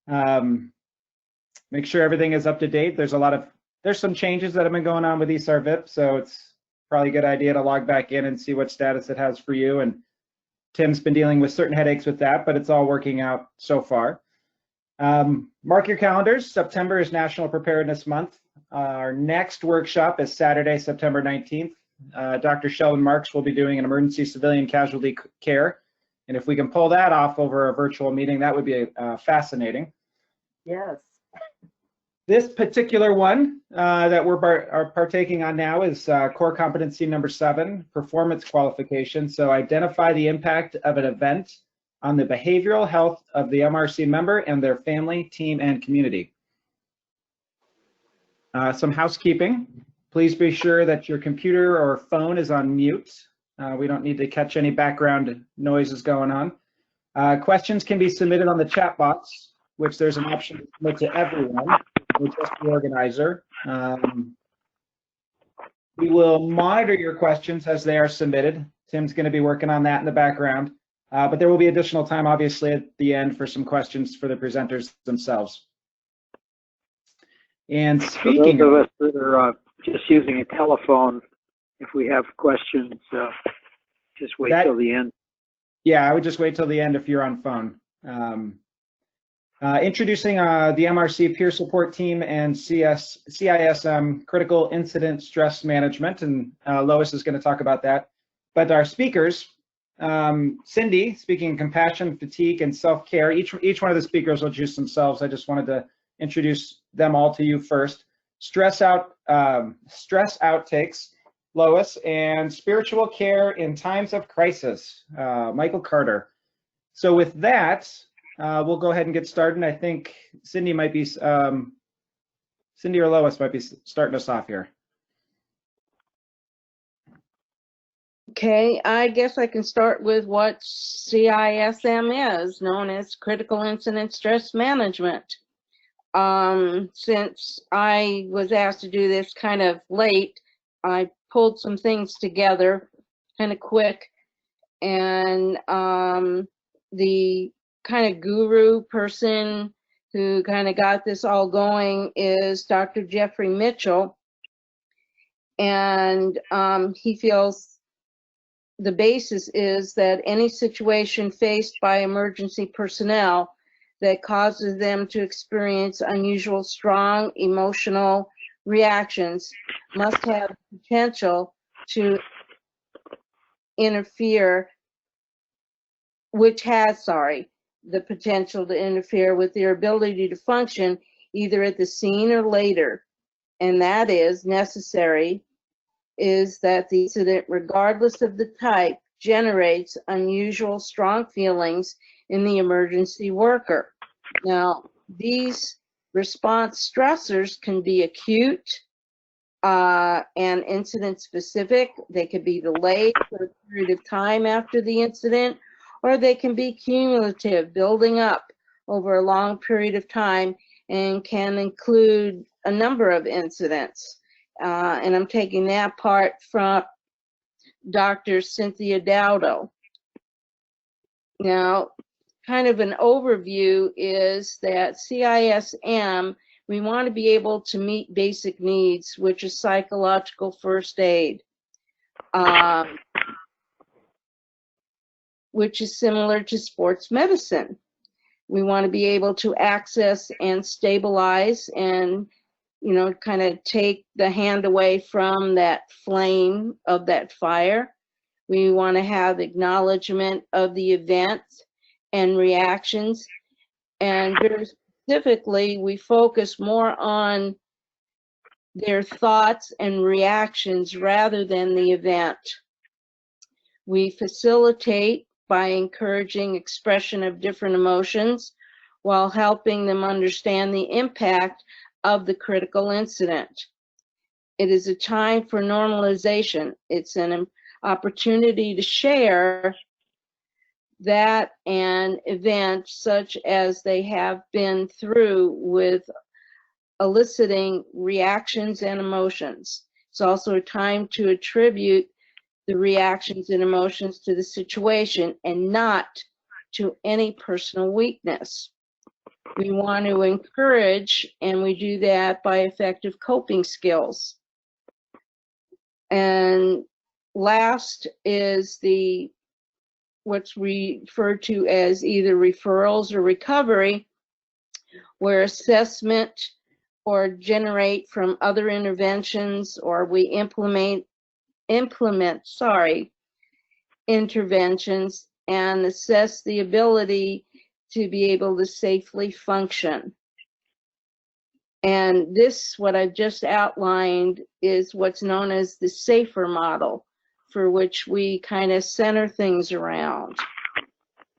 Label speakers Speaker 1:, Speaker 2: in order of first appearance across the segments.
Speaker 1: Make sure everything is up to date. There's some changes that have been going on with ESAR-VIP, so it's probably a good idea to log back in and see what status it has for you. And Tim's been dealing with certain headaches with that, but it's all working out so far. Mark your calendars. September is National Preparedness Month. Our next workshop is Saturday, September 19th. Dr. Sheldon Marks will be doing an emergency civilian casualty care. And if we can pull that off over a virtual meeting, that would be fascinating.
Speaker 2: Yes.
Speaker 1: This particular one that we're partaking on now is core competency number 7, performance qualification. So identify the impact of an event on the behavioral health of the MRC member and their family, team, and community. Some housekeeping. Please be sure that your computer or phone is on mute. We don't need to catch any background noises going on. Questions can be submitted on the chat box, which there's an option to submit to everyone, or just the organizer. We will monitor your questions as they are submitted. Tim's going to be working on that in the background, but there will be additional time, obviously, at the end for some questions for the presenters themselves. And speaking
Speaker 3: for those of us that are just using a telephone, if we have questions, just wait till the end. Yeah,
Speaker 1: I would just wait till the end if you're on phone. Introducing the MRC peer support team and CISM critical incident stress management, and Lois is going to talk about that. But our speakers, Cindy, speaking compassion, fatigue, and self-care. Each one of the speakers will introduce themselves. I just wanted to introduce them all to you first. Stress outtakes, Lois, and spiritual care in times of crisis, Michael Carter. So with that, we'll go ahead and get started. I think Cindy or Lois might be starting us off here.
Speaker 4: Okay, I guess I can start with what CISM is, known as Critical Incident Stress Management. Since I was asked to do this kind of late, I pulled some things together kind of quick, and the kind of guru person who kind of got this all going is Dr. Jeffrey Mitchell, and he feels the basis is that any situation faced by emergency personnel that causes them to experience unusual strong emotional reactions must have the potential to interfere, the potential to interfere with their ability to function either at the scene or later. And that is necessary is that the incident, regardless of the type, generates unusual strong feelings in the emergency worker. Now, these response stressors can be acute and incident specific. They could be delayed for a period of time after the incident, or they can be cumulative, building up over a long period of time, and can include a number of incidents. And I'm taking that part from Dr. Cynthia Dowdo. Now, kind of an overview is that CISM, we want to be able to meet basic needs, which is psychological first aid, which is similar to sports medicine. We want to be able to access and stabilize and, you know, kind of take the hand away from that flame of that fire. We want to have acknowledgement of the event and reactions. And very specifically, we focus more on their thoughts and reactions rather than the event. We facilitate by encouraging expression of different emotions while helping them understand the impact of the critical incident. It is a time for normalization. It's an opportunity to share that an event such as they have been through with eliciting reactions and emotions. It's also a time to attribute the reactions and emotions to the situation and not to any personal weakness. We want to encourage, and we do that by effective coping skills. And last is what's referred to as either referrals or recovery, where assessment or generate from other interventions, or we implement interventions and assess the ability to be able to safely function. And this, what I've just outlined, is what's known as the SAFER model, for which we kind of center things around.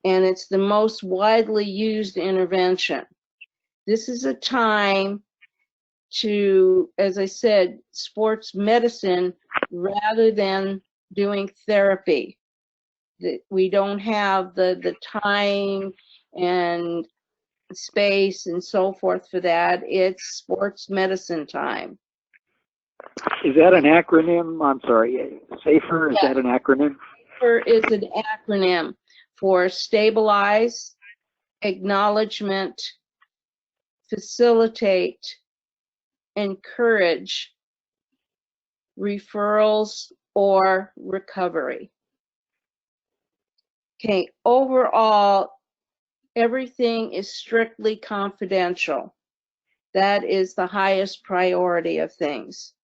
Speaker 4: And it's the most widely used intervention. This is a time to, as I said, sports medicine rather than doing therapy. We don't have the time and space and so forth for that. It's sports medicine time.
Speaker 3: Is that an acronym? I'm sorry, SAFER, is that an acronym?
Speaker 4: SAFER is an acronym for stabilize, acknowledgement, facilitate, encourage, referrals, or recovery. Okay, overall, everything is strictly confidential. That is the highest priority of things.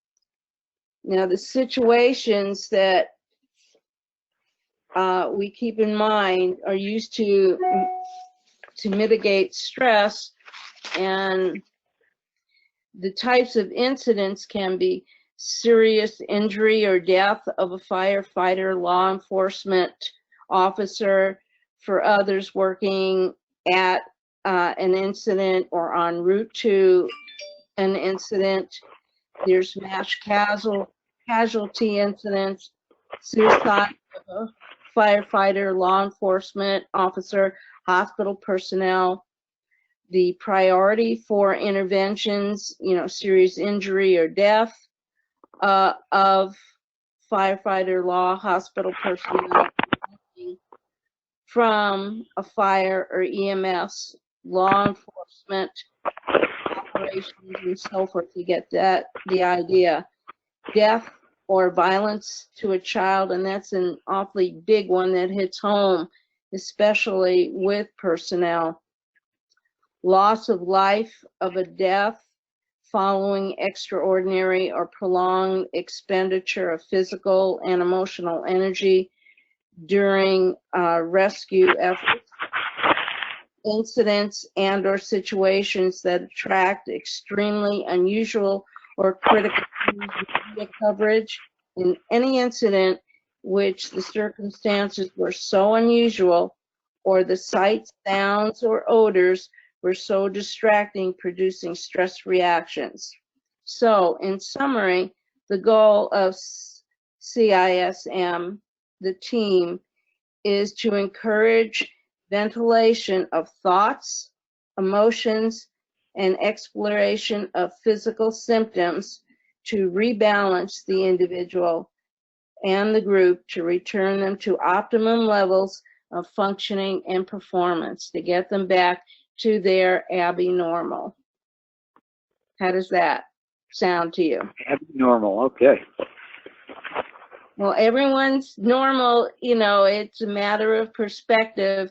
Speaker 4: Now, the situations that we keep in mind are used to mitigate stress, and the types of incidents can be serious injury or death of a firefighter, law enforcement officer, for others working at an incident or en route to an incident. There's mass casualty incidents, suicide of a firefighter, law enforcement officer, hospital personnel. The priority for interventions, serious injury or death of firefighter, law, hospital personnel from a fire or EMS, law enforcement operations, and so forth. You get the idea. Death or violence to a child, and that's an awfully big one that hits home, especially with personnel. Loss of life of a death following extraordinary or prolonged expenditure of physical and emotional energy during rescue efforts. Incidents and or situations that attract extremely unusual or critical media coverage. In any incident which the circumstances were so unusual, or the sights, sounds, or odors were so distracting, producing stress reactions. So, in summary, the goal of CISM, the team, is to encourage ventilation of thoughts, emotions, and exploration of physical symptoms to rebalance the individual and the group, to return them to optimum levels of functioning and performance, to get them back to their abnormal. How does that sound to you?
Speaker 3: Abnormal, okay.
Speaker 4: Well, everyone's normal, it's a matter of perspective.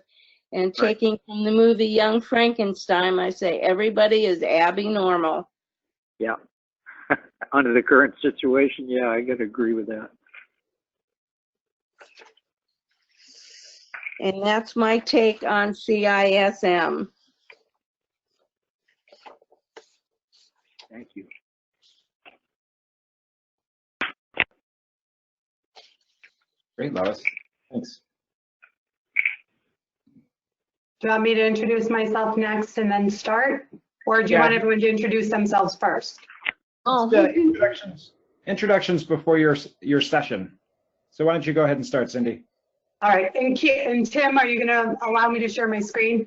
Speaker 4: And taking from the movie Young Frankenstein, I say everybody is abnormal.
Speaker 3: Yeah. Under the current situation, yeah, I gotta agree with that.
Speaker 4: And that's my take on CISM.
Speaker 3: Thank you.
Speaker 1: Great, Lois. Thanks.
Speaker 2: Do you want me to introduce myself next and then start? Or do you want everyone to introduce themselves first?
Speaker 4: Oh,
Speaker 1: Introductions before your session. So why don't you go ahead and start, Cindy?
Speaker 2: All right, and Tim, are you gonna allow me to share my screen?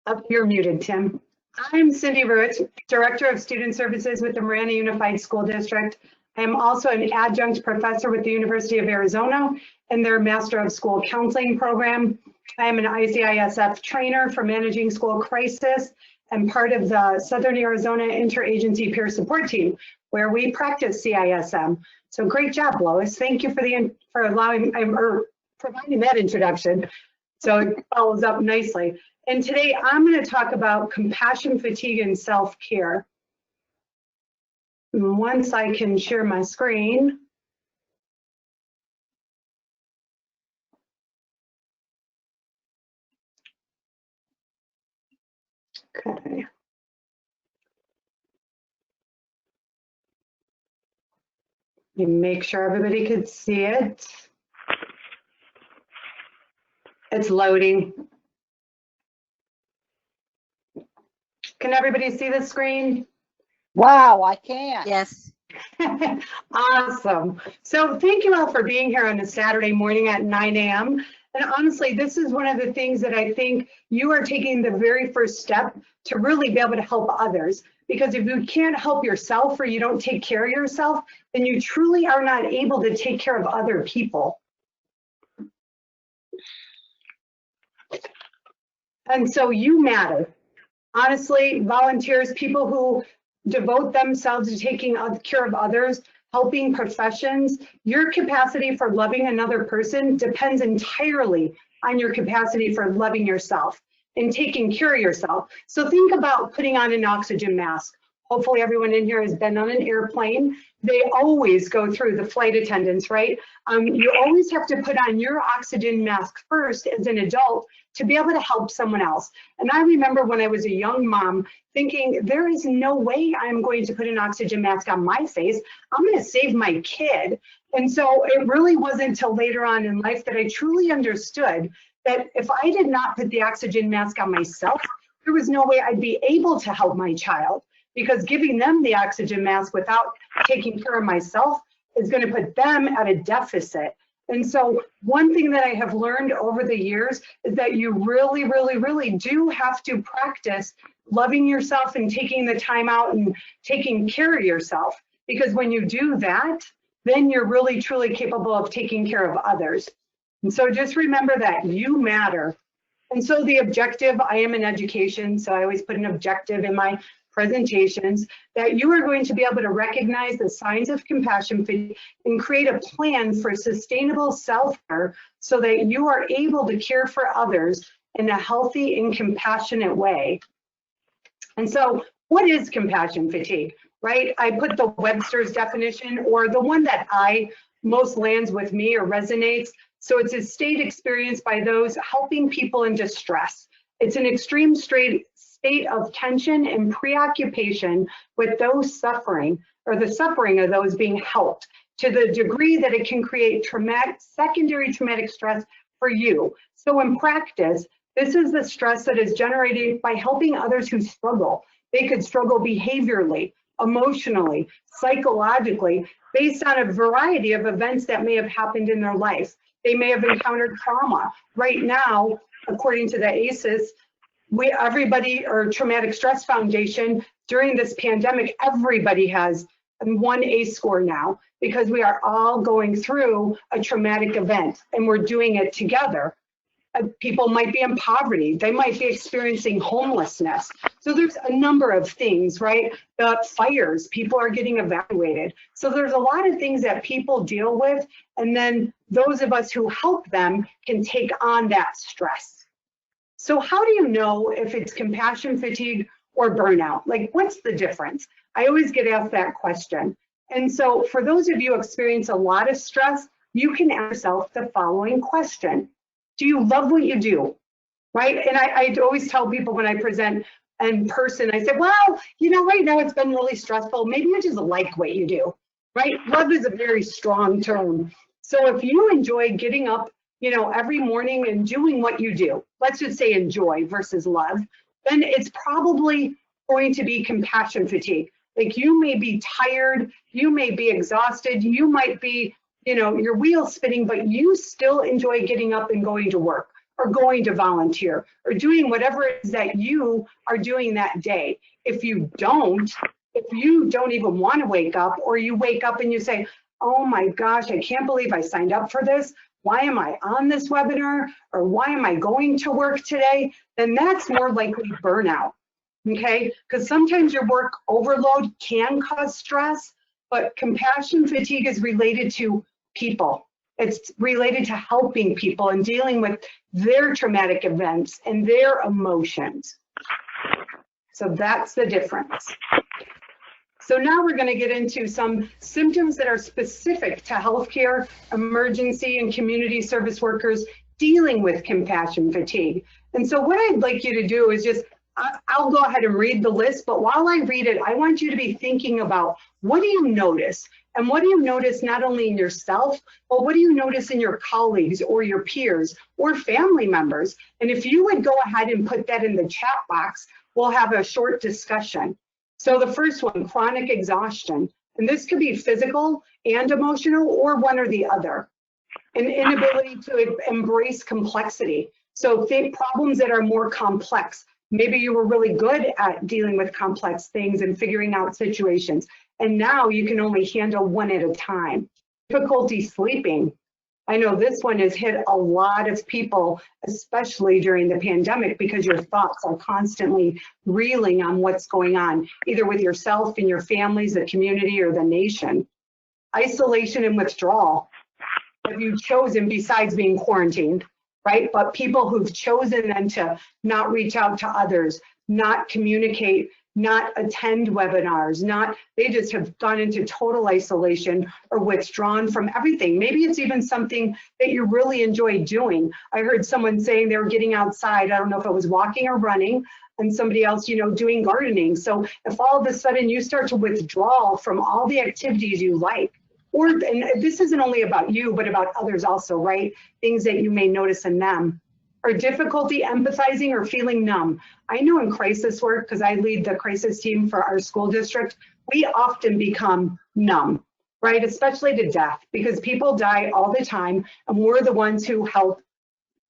Speaker 2: Oh, you're muted, Tim. I'm Cindy Ruiz, Director of Student Services with the Marana Unified School District. I am also an adjunct professor with the University of Arizona in their Master of School Counseling program. I am an ICISF trainer for managing school crisis and part of the Southern Arizona Interagency Peer Support Team, where we practice CISM. So great job, Lois. Thank you for allowing or providing that introduction. So it follows up nicely. And today I'm going to talk about compassion, fatigue, and self-care. Once I can share my screen. Okay. You make sure everybody could see it. It's loading. Can everybody see the screen?
Speaker 5: Wow, I can.
Speaker 4: Yes.
Speaker 2: Awesome. So thank you all for being here on a Saturday morning at 9 a.m. And honestly, this is one of the things that I think you are taking the very first step to really be able to help others. Because if you can't help yourself or you don't take care of yourself, then you truly are not able to take care of other people. And so you matter. Honestly, volunteers, people who devote themselves to taking care of others, helping professions, your capacity for loving another person depends entirely on your capacity for loving yourself and taking care of yourself. So think about putting on an oxygen mask. Hopefully everyone in here has been on an airplane. They always go through the flight attendants, right? You always have to put on your oxygen mask first as an adult to be able to help someone else. And I remember when I was a young mom thinking, there is no way I'm going to put an oxygen mask on my face. I'm going to save my kid. And so it really wasn't until later on in life that I truly understood that if I did not put the oxygen mask on myself, there was no way I'd be able to help my child, because giving them the oxygen mask without taking care of myself is going to put them at a deficit. And so one thing that I have learned over the years is that you really, really, really do have to practice loving yourself and taking the time out and taking care of yourself. Because when you do that, then you're really, truly capable of taking care of others. And so just remember that you matter. And so the objective, I am in education, so I always put an objective in my presentations, that you are going to be able to recognize the signs of compassion fatigue and create a plan for sustainable self-care so that you are able to care for others in a healthy and compassionate way. And so what is compassion fatigue, right? I put the Webster's definition, or the one that most lands with me or resonates. So it's a state experienced by those helping people in distress. It's an extreme state of tension and preoccupation with those suffering, or the suffering of those being helped, to the degree that it can create secondary traumatic stress for you. So in practice, this is the stress that is generated by helping others who struggle. They could struggle behaviorally, emotionally, psychologically, based on a variety of events that may have happened in their life. They may have encountered trauma. Right now, according to the ACEs, everybody, or Traumatic Stress Foundation, during this pandemic, everybody has one ACE score now, because we are all going through a traumatic event and we're doing it together. People might be in poverty. They might be experiencing homelessness. So there's a number of things, right? The fires, people are getting evacuated. So there's a lot of things that people deal with, and then those of us who help them can take on that stress. So how do you know if it's compassion fatigue or burnout? Like, what's the difference? I always get asked that question. And so for those of you who experience a lot of stress, you can ask yourself the following question. Do you love what you do, right? And I always tell people when I present in person, I say, well, right now it's been really stressful. Maybe you just like what you do, right? Love is a very strong term. So if you enjoy getting up, every morning and doing what you do, let's just say enjoy versus love, then it's probably going to be compassion fatigue. Like, you may be tired, you may be exhausted, you might be, your wheels spinning, but you still enjoy getting up and going to work, or going to volunteer, or doing whatever it is that you are doing that day. If you don't even want to wake up, or you wake up and you say, oh my gosh, I can't believe I signed up for this, why am I on this webinar, or why am I going to work today, then that's more likely burnout, okay? Because sometimes your work overload can cause stress, but compassion fatigue is related to people. It's related to helping people and dealing with their traumatic events and their emotions. So that's the difference. So now we're going to get into some symptoms that are specific to healthcare, emergency, and community service workers dealing with compassion fatigue. And so what I'd like you to do is just, I'll go ahead and read the list, but while I read it, I want you to be thinking about, what do you notice? And what do you notice not only in yourself, but what do you notice in your colleagues or your peers or family members? And if you would go ahead and put that in the chat box, we'll have a short discussion. So the first one, chronic exhaustion. And this could be physical and emotional, or one or the other. An inability to embrace complexity. So think problems that are more complex. Maybe you were really good at dealing with complex things and figuring out situations, and now you can only handle one at a time. Difficulty sleeping. I know this one has hit a lot of people, especially during the pandemic, because your thoughts are constantly reeling on what's going on, either with yourself and your families, the community, or the nation. Isolation and withdrawal. Have you chosen, besides being quarantined, right? But people who've chosen then to not reach out to others, not communicate, not attend webinars, they just have gone into total isolation or withdrawn from everything. Maybe it's even something that you really enjoy doing. I heard someone saying they were getting outside, I don't know if it was walking or running, and somebody else, doing gardening. So if all of a sudden you start to withdraw from all the activities you like, and this isn't only about you, but about others also, right? Things that you may notice in them. Or difficulty empathizing or feeling numb. I know in crisis work, because I lead the crisis team for our school district, we often become numb, right? Especially to death, because people die all the time, and we're the ones who help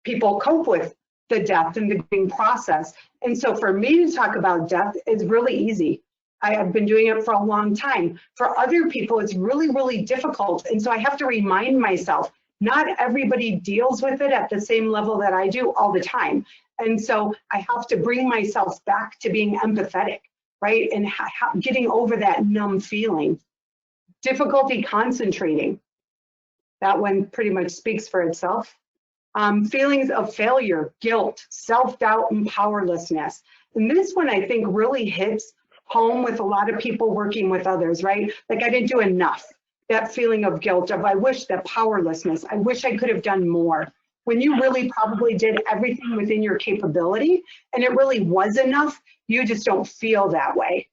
Speaker 2: people cope with the death and the grieving process. And so for me to talk about death is really easy. I have been doing it for a long time. For other people, it's really, really difficult. And so I have to remind myself, not everybody deals with it at the same level that I do all the time. And so I have to bring myself back to being empathetic, right? And getting over that numb feeling. Difficulty concentrating. That one pretty much speaks for itself. Feelings of failure, guilt, self-doubt, and powerlessness. And this one I think really hits home with a lot of people working with others, right? Like, I didn't do enough. That feeling of guilt, of I wish, that powerlessness, I wish I could have done more. When you really probably did everything within your capability and it really was enough, you just don't feel that way.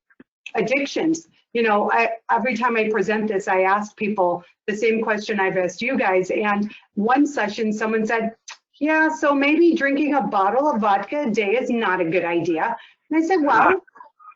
Speaker 2: Addictions, every time I present this, I ask people the same question I've asked you guys. And one session, someone said, yeah, so maybe drinking a bottle of vodka a day is not a good idea. And I said, well,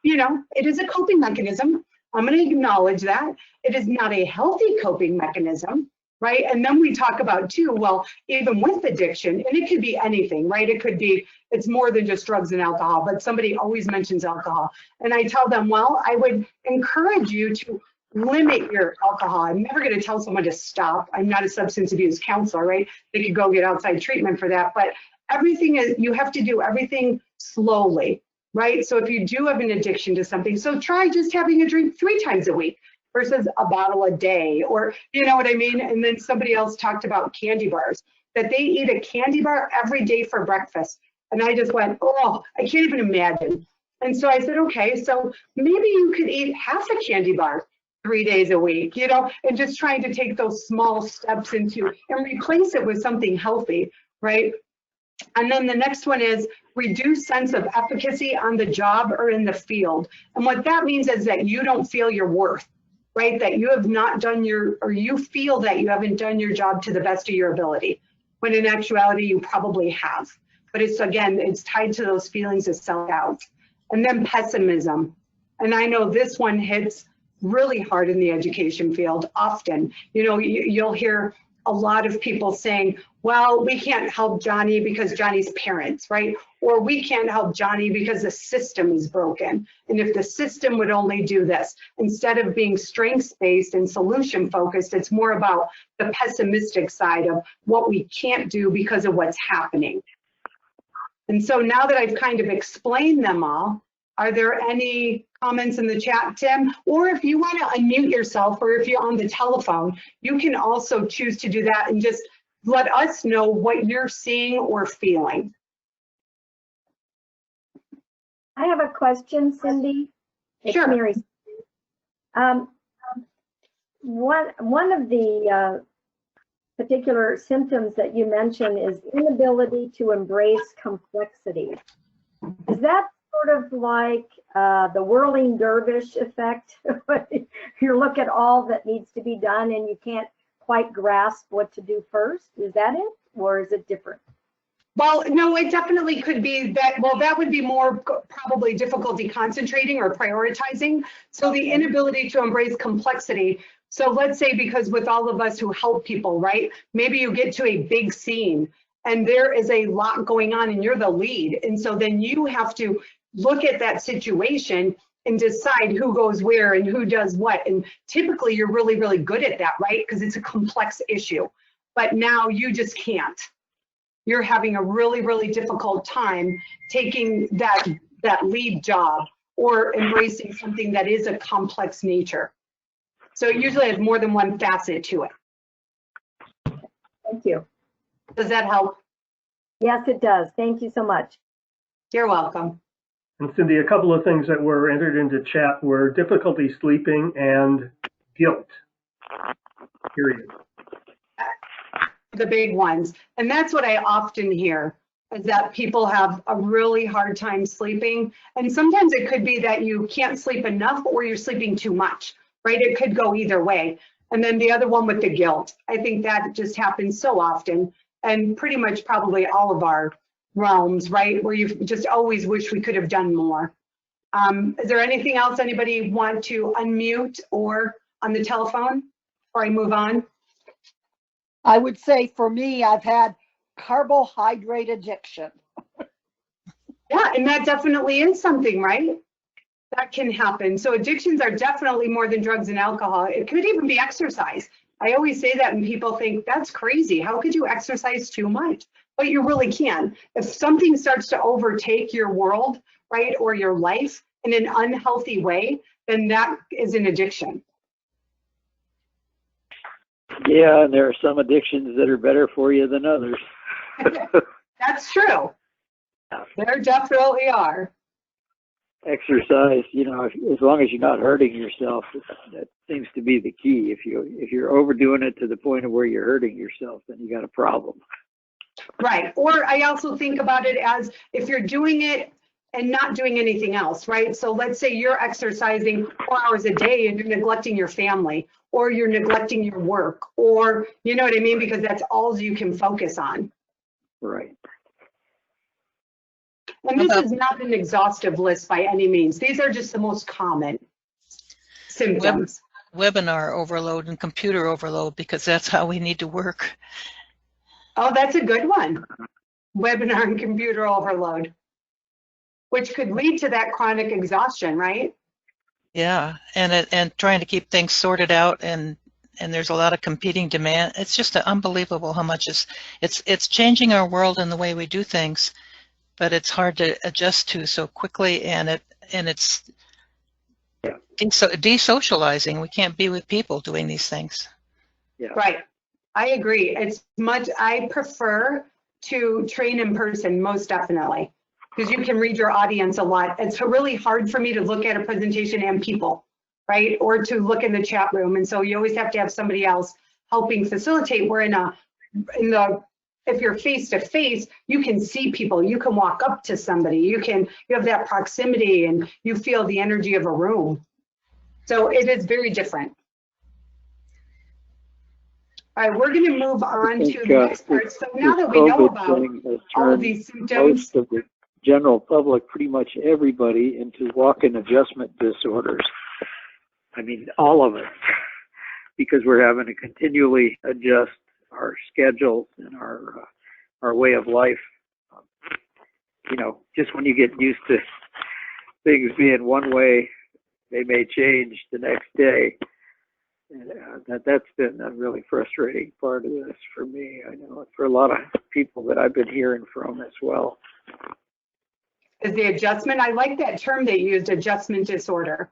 Speaker 2: it is a coping mechanism. I'm going to acknowledge that. It is not a healthy coping mechanism, right? And then we talk about too, well, even with addiction, and it could be anything, right? It could be, it's more than just drugs and alcohol, but somebody always mentions alcohol. And I tell them, well, I would encourage you to limit your alcohol. I'm never going to tell someone to stop. I'm not a substance abuse counselor, right? They could go get outside treatment for that, but everything is, you have to do everything slowly. Right? So if you do have an addiction to something, so try just having a drink 3 times a week versus a bottle a day, or you know what I mean? And then somebody else talked about candy bars, that they eat a candy bar every day for breakfast. And I just went, oh, I can't even imagine. And so I said, okay, so maybe you could eat half a candy bar 3 days a week, and just trying to take those small steps and replace it with something healthy, right? And then the next one is reduced sense of efficacy on the job or in the field. And what that means is that you don't feel your worth, right? That you have not done you feel that you haven't done your job to the best of your ability, when in actuality you probably have. But it's tied to those feelings of self-doubt. And then pessimism. And I know this one hits really hard in the education field often. You'll hear a lot of people saying, well, we can't help Johnny because Johnny's parents, right? Or we can't help Johnny because the system is broken. And if the system would only do this, instead of being strengths-based and solution-focused, it's more about the pessimistic side of what we can't do because of what's happening. And so now that I've kind of explained them all, are there any comments in the chat, Tim? Or if you want to unmute yourself, or if you're on the telephone, you can also choose to do that and just let us know what you're seeing or feeling.
Speaker 6: I have a question, Cindy. It's
Speaker 2: Sure.
Speaker 6: Mary. One of the particular symptoms that you mentioned is inability to embrace complexity. Is that sort of like the whirling dervish effect? You look at all that needs to be done and you can't quite grasp what to do first? Is that it, or is it different?
Speaker 2: Well, no, it definitely could be that. Well, that would be more probably difficulty concentrating or prioritizing. So the inability to embrace complexity. So let's say, because with all of us who help people, right? Maybe you get to a big scene and there is a lot going on and you're the lead. And so then you have to look at that situation and decide who goes where and who does what. And typically you're really, really good at that, right? Because it's a complex issue. But now you just can't. You're having a really, really difficult time taking that lead job or embracing something that is a complex nature. So it usually has more than one facet to it.
Speaker 6: Thank you.
Speaker 2: Does that help?
Speaker 6: Yes, it does. Thank you so much.
Speaker 2: You're welcome.
Speaker 7: And Cindy, a couple of things that were entered into chat were difficulty sleeping and guilt, period.
Speaker 2: The big ones. And that's what I often hear, is that people have a really hard time sleeping. And sometimes it could be that you can't sleep enough or you're sleeping too much, right? It could go either way. And then the other one with the guilt. I think that just happens so often, and pretty much probably all of our realms, right? Where you just always wish we could have done more. Is there anything else anybody want to unmute or on the telephone before I move on?
Speaker 5: I would say for me, I've had carbohydrate addiction.
Speaker 2: Yeah, and that definitely is something, right? That can happen. So addictions are definitely more than drugs and alcohol. It could even be exercise. I always say that and people think, that's crazy. How could you exercise too much? But you really can. If something starts to overtake your world, right, or your life in an unhealthy way, then that is an addiction.
Speaker 3: Yeah, and there are some addictions that are better for you than others.
Speaker 2: That's true. There definitely are.
Speaker 3: Exercise, you know, as long as you're not hurting yourself, that seems to be the key. If you're overdoing it to the point of where you're hurting yourself, then you got a problem.
Speaker 2: Right. Or I also think about it as if you're doing it and not doing anything else, right? So let's say you're exercising 4 hours a day and you're neglecting your family, or you're neglecting your work, or you know what I mean? Because that's all you can focus on.
Speaker 3: Right.
Speaker 2: And this is not an exhaustive list by any means. These are just the most common symptoms.
Speaker 8: Webinar overload and computer overload, because that's how we need to work.
Speaker 2: Oh, that's a good one. Webinar and computer overload, which could lead to that chronic exhaustion, right?
Speaker 8: Yeah, and trying to keep things sorted out, and there's a lot of competing demand. It's just unbelievable how much it's changing our world and the way we do things, but it's hard to adjust to so quickly, and it's desocializing. We can't be with people doing these things.
Speaker 3: Yeah.
Speaker 2: Right. I agree. I prefer to train in person, most definitely, because you can read your audience a lot. It's really hard for me to look at a presentation and people, right? Or to look in the chat room. And so you always have to have somebody else helping facilitate. Where if you're face to face, you can see people, you can walk up to somebody, you have that proximity and you feel the energy of a room. So it is very different. All right, we're going to move on to the next part. So now that we know about all of these symptoms,
Speaker 3: most of the general public, pretty much everybody, into walk-in adjustment disorders. I mean, all of it, because we're having to continually adjust our schedules and our way of life. You know, just when you get used to things being one way, they may change the next day. And that's been a really frustrating part of this for me. I know for a lot of people that I've been hearing from as well.
Speaker 2: Is the adjustment, I like that term they used, adjustment disorder.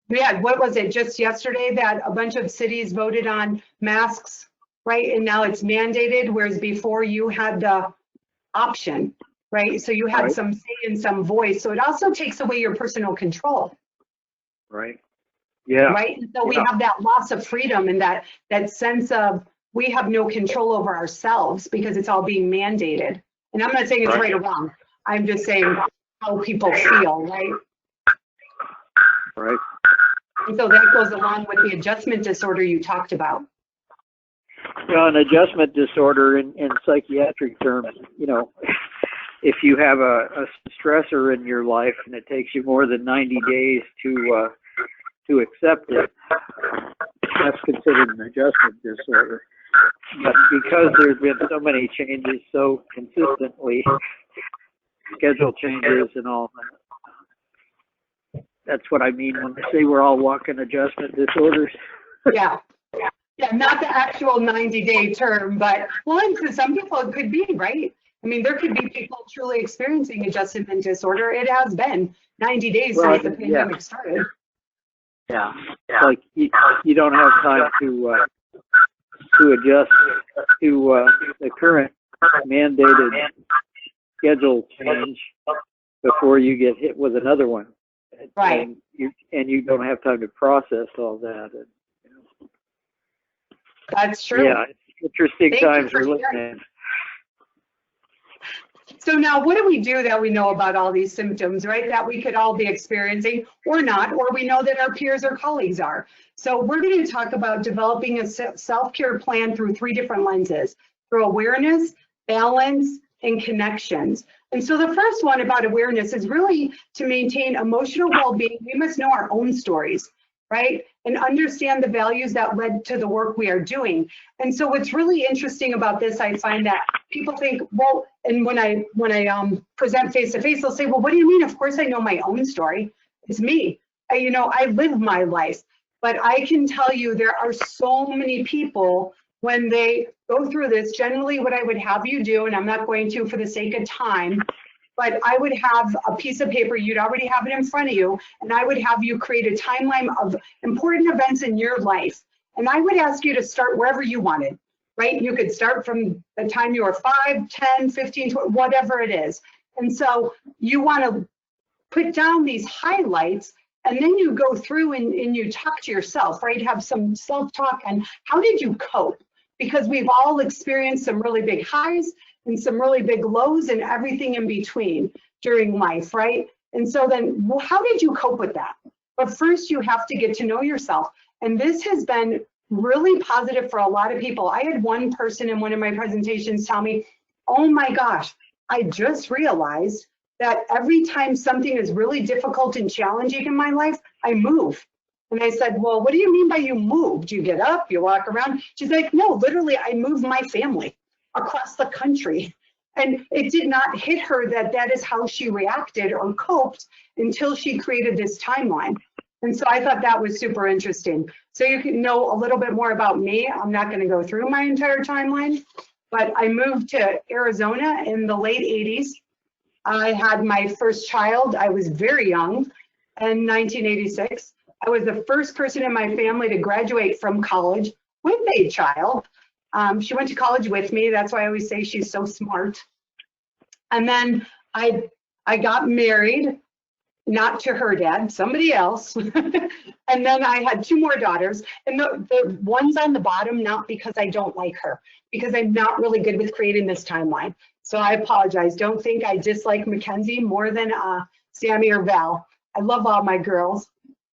Speaker 2: Yeah, what was it, just yesterday that a bunch of cities voted on masks, right? And now it's mandated, whereas before you had the option, right? So you had
Speaker 3: Right.
Speaker 2: some say and some voice. So it also takes away your personal control.
Speaker 3: Right. Yeah.
Speaker 2: Right. And so we
Speaker 3: Yeah.
Speaker 2: have that loss of freedom and that sense of we have no control over ourselves because it's all being mandated. And I'm not saying it's right or wrong. I'm just saying how people feel, right?
Speaker 3: Right.
Speaker 2: And so that goes along with the adjustment disorder you talked about.
Speaker 3: Well, an adjustment disorder in psychiatric terms, you know, if you have a stressor in your life and it takes you more than 90 days to accept it, that's considered an adjustment disorder. But because there's been so many changes so consistently, schedule changes and all that, that's what I mean when I say we're all walking adjustment disorders.
Speaker 2: Yeah. Yeah, not the actual 90-day term, but well, and for some people it could be, right? I mean, there could be people truly experiencing adjustment disorder. It has been 90 days since the pandemic started.
Speaker 3: Yeah, like you don't have time to adjust to the current mandated schedule change before you get hit with another one.
Speaker 2: Right.
Speaker 3: And you don't have time to process all that. And, you know.
Speaker 2: That's true.
Speaker 3: Yeah, it's interesting
Speaker 2: Thank you
Speaker 3: times
Speaker 2: for
Speaker 3: we're living
Speaker 2: sharing.
Speaker 3: in.
Speaker 2: So now what do we do that we know about all these symptoms, right? That we could all be experiencing or not, or we know that our peers or colleagues are. So we're going to talk about developing a self-care plan through 3 different lenses, through awareness, balance, and connections. And so the first one about awareness is really to maintain emotional well-being. We must know our own stories, right? And understand the values that led to the work we are doing. And so what's really interesting about this, I find that people think, well, and when I present face-to-face, they'll say, well, what do you mean? Of course I know my own story. It's me. I live my life. But I can tell you there are so many people when they go through this, generally what I would have you do, and I'm not going to for the sake of time, but I would have a piece of paper, you'd already have it in front of you, and I would have you create a timeline of important events in your life. And I would ask you to start wherever you wanted, right? You could start from the time you were 5, 10, 15, 20, whatever it is. And so you want to put down these highlights, and then you go through and you talk to yourself, right? Have some self-talk and how did you cope? Because we've all experienced some really big highs and some really big lows and everything in between during life, right? And so then, well, how did you cope with that? But first you have to get to know yourself. And this has been really positive for a lot of people. I had one person in one of my presentations tell me, oh my gosh, I just realized that every time something is really difficult and challenging in my life, I move. And I said, well, what do you mean by you moved? You get up, you walk around? She's like, no, literally, I moved my family across the country. And it did not hit her that that is how she reacted or coped until she created this timeline. And so I thought that was super interesting. So you can know a little bit more about me. I'm not going to go through my entire timeline, but I moved to Arizona in the late 80s. I had my first child. I was very young in 1986. I was the first person in my family to graduate from college with a child. She went to college with me. That's why I always say she's so smart. And then I got married, not to her dad, somebody else. And then I had 2 more daughters. And the ones on the bottom, not because I don't like her, because I'm not really good with creating this timeline. So I apologize. Don't think I dislike Mackenzie more than Sammy or Val. I love all my girls.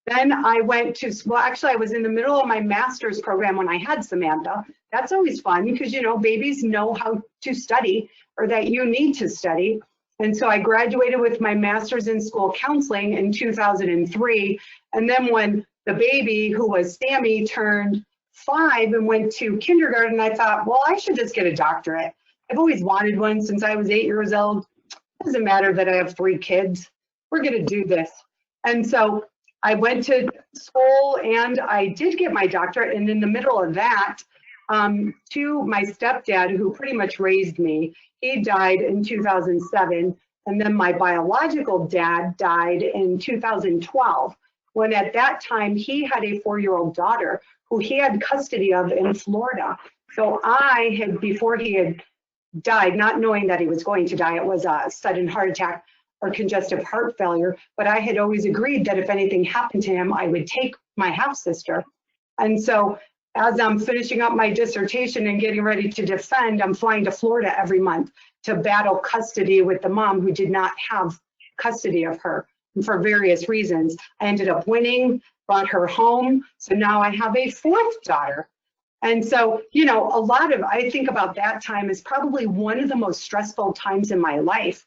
Speaker 2: Then I went to, well, actually I was in the middle of my master's program when I had Samantha. That's always fun because, you know, babies know how to study or that you need to study. And so I graduated with my master's in school counseling in 2003. And then when the baby, who was Sammy, turned 5 and went to kindergarten, I thought, well, I should just get a doctorate. I've always wanted one since I was 8 years old. It doesn't matter that I have 3 kids. We're going to do this. And so I went to school and I did get my doctorate. And in the middle of that, to my stepdad, who pretty much raised me, he died in 2007. And then my biological dad died in 2012, when at that time he had a 4-year-old daughter who he had custody of in Florida. So I had, before he had died, not knowing that he was going to die, it was a sudden heart attack or congestive heart failure, but I had always agreed that if anything happened to him, I would take my half-sister. And so as I'm finishing up my dissertation and getting ready to defend, I'm flying to Florida every month to battle custody with the mom who did not have custody of her. And for various reasons, I ended up winning, brought her home. So now I have a 4th daughter. And so, you know, I think about that time as probably one of the most stressful times in my life,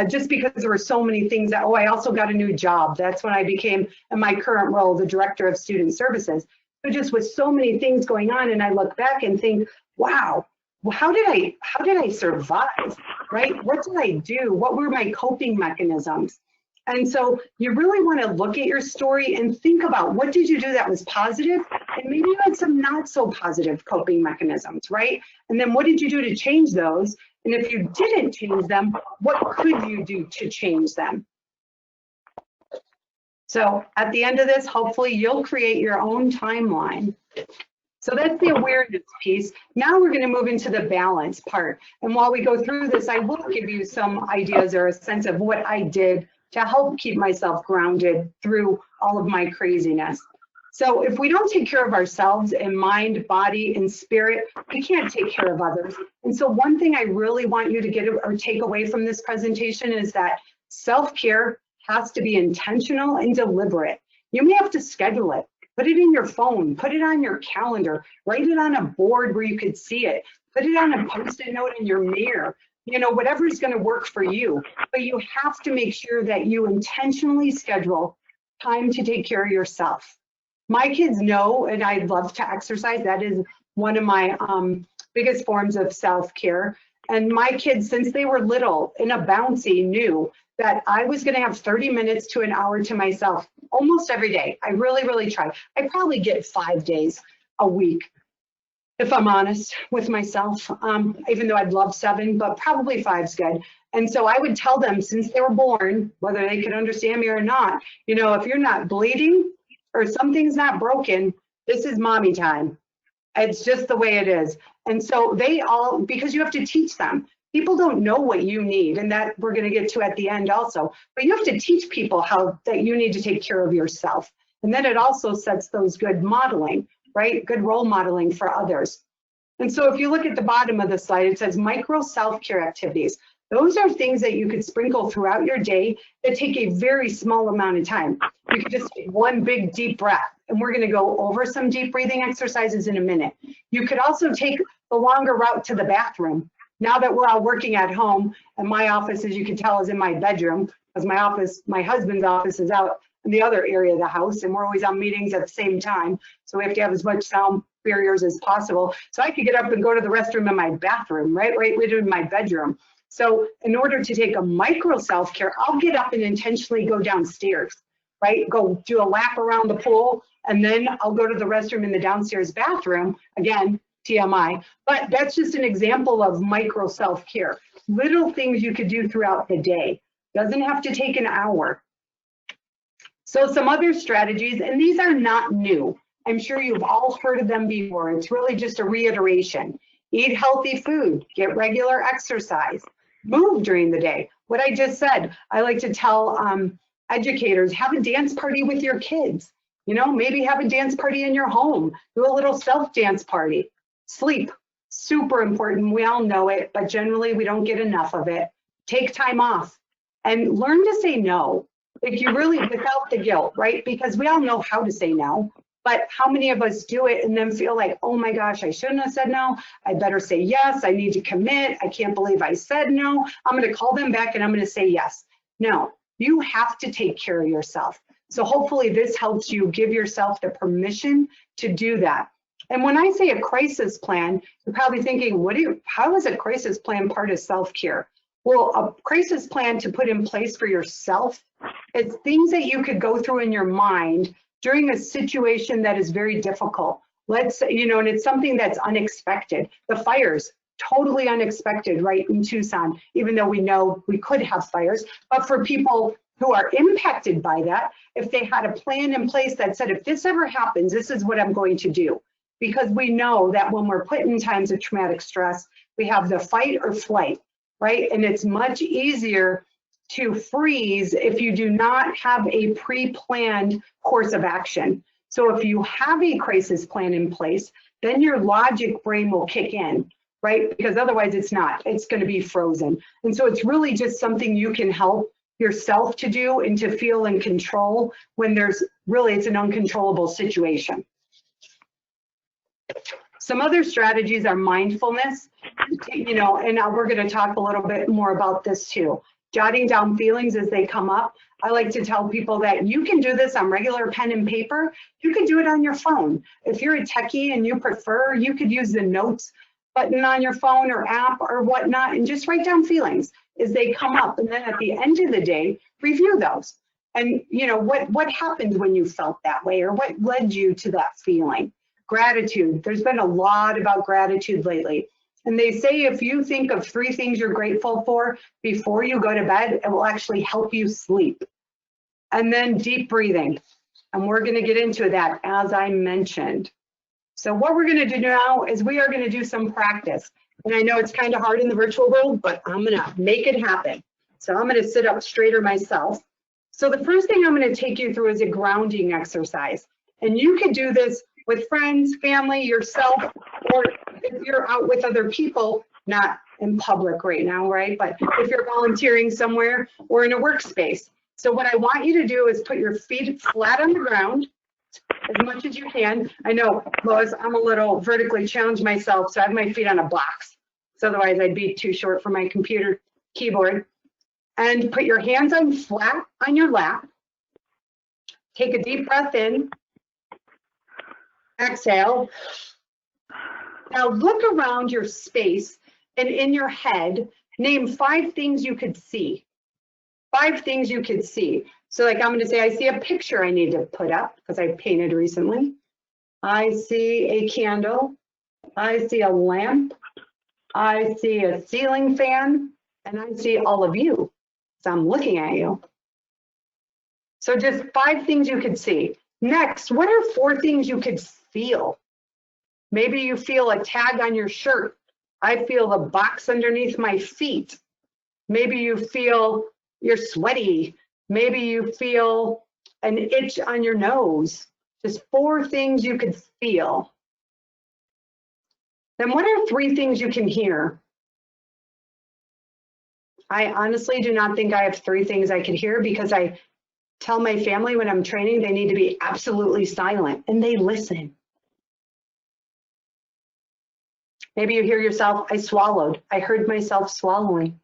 Speaker 2: just because there were so many things that, I also got a new job. That's when I became, in my current role, the Director of Student Services. So just with so many things going on, and I look back and think, wow, well, how did I survive, right? What did I do? What were my coping mechanisms? And so you really want to look at your story and think about, what did you do that was positive? And maybe you had some not so positive coping mechanisms, right? And then what did you do to change those? And if you didn't change them, what could you do to change them? So at the end of this, hopefully you'll create your own timeline. So that's the awareness piece. Now we're going to move into the balance part. And while we go through this, I will give you some ideas or a sense of what I did to help keep myself grounded through all of my craziness. So if we don't take care of ourselves in mind, body, and spirit, we can't take care of others. And so one thing I really want you to get or take away from this presentation is that self-care has to be intentional and deliberate. You may have to schedule it. Put it in your phone, put it on your calendar, write it on a board where you could see it, put it on a Post-it note in your mirror, you know, whatever is going to work for you. But you have to make sure that you intentionally schedule time to take care of yourself. My kids know, and I love to exercise. That is one of my biggest forms of self-care. And my kids, since they were little, in a bouncy, knew that I was going to have 30 minutes to an hour to myself almost every day. I really, really try. I probably get 5 days a week, if I'm honest with myself, even though I'd love 7, but probably 5's good. And so I would tell them since they were born, whether they could understand me or not, you know, if you're not bleeding or something's not broken, this is mommy time. It's just the way it is. And so they all, because you have to teach them. People don't know what you need, and that we're going to get to at the end also. But you have to teach people how that you need to take care of yourself. And then it also sets those good modeling, right? Good role modeling for others. And so if you look at the bottom of the slide, it says micro self-care activities. Those are things that you could sprinkle throughout your day that take a very small amount of time. You could just take one big deep breath, and we're going to go over some deep breathing exercises in a minute. You could also take the longer route to the bathroom. Now that we're all working at home, and my office, as you can tell, is in my bedroom, because my husband's office is out in the other area of the house, and we're always on meetings at the same time. So we have to have as much sound barriers as possible. So I could get up and go to the restroom in my bathroom, right in my bedroom. So in order to take a micro self-care, I'll get up and intentionally go downstairs, right? Go do a lap around the pool, and then I'll go to the restroom in the downstairs bathroom. Again, TMI, but that's just an example of micro self-care. Little things you could do throughout the day. Doesn't have to take an hour. So some other strategies, and these are not new. I'm sure you've all heard of them before. It's really just a reiteration. Eat healthy food, get regular exercise, move during the day. What I just said, I like to tell educators, have a dance party with your kids. You know, maybe have a dance party in your home. Do a little self-dance party. Sleep, super important. We all know it, but generally we don't get enough of it. Take time off and learn to say no. If you really, without the guilt, right? Because we all know how to say no, but how many of us do it and then feel like, oh my gosh, I shouldn't have said no. I better say yes. I need to commit. I can't believe I said no. I'm going to call them back and I'm going to say yes. No, you have to take care of yourself. So hopefully this helps you give yourself the permission to do that. And when I say a crisis plan, you're probably thinking, how is a crisis plan part of self-care? Well, a crisis plan to put in place for yourself is things that you could go through in your mind during a situation that is very difficult. Let's say, and it's something that's unexpected. The fires, totally unexpected, right, in Tucson, even though we know we could have fires. But for people who are impacted by that, if they had a plan in place that said, if this ever happens, this is what I'm going to do. Because we know that when we're put in times of traumatic stress, we have the fight or flight, right? And it's much easier to freeze if you do not have a pre-planned course of action. So if you have a crisis plan in place, then your logic brain will kick in, right? Because otherwise it's going to be frozen. And so it's really just something you can help yourself to do and to feel in control when it's an uncontrollable situation. Some other strategies are mindfulness, and now we're going to talk a little bit more about this too. Jotting down feelings as they come up. I like to tell people that you can do this on regular pen and paper. You can do it on your phone. If you're a techie and you prefer, you could use the notes button on your phone or app or whatnot and just write down feelings as they come up. And then at the end of the day, review those. And what happened when you felt that way, or what led you to that feeling? Gratitude. There's been a lot about gratitude lately. And they say if you think of 3 things you're grateful for before you go to bed, it will actually help you sleep. And then deep breathing. And we're going to get into that as I mentioned. So what we're going to do now is we are going to do some practice. And I know it's kind of hard in the virtual world, but I'm going to make it happen. So I'm going to sit up straighter myself. So the first thing I'm going to take you through is a grounding exercise. And you can do this with friends, family, yourself, or if you're out with other people, not in public right now, right? But if you're volunteering somewhere or in a workspace. So what I want you to do is put your feet flat on the ground as much as you can. I know, Lois, I'm a little vertically challenged myself, so I have my feet on a box. So otherwise I'd be too short for my computer keyboard. And put your hands on flat on your lap. Take a deep breath in. Exhale. Now look around your space and in your head, name 5 things you could see. 5 things you could see. So like I'm going to say, I see a picture I need to put up because I painted recently. I see a candle. I see a lamp. I see a ceiling fan. And I see all of you. So I'm looking at you. So just 5 things you could see. Next, what are 4 things you could feel? Maybe you feel a tag on your shirt. I feel the box underneath my feet. Maybe you feel you're sweaty. Maybe you feel an itch on your nose. Just 4 things you could feel. Then what are 3 things you can hear? I honestly do not think I have 3 things I could hear because I tell my family when I'm training they need to be absolutely silent, and they listen. Maybe you hear yourself, I swallowed. I heard myself swallowing.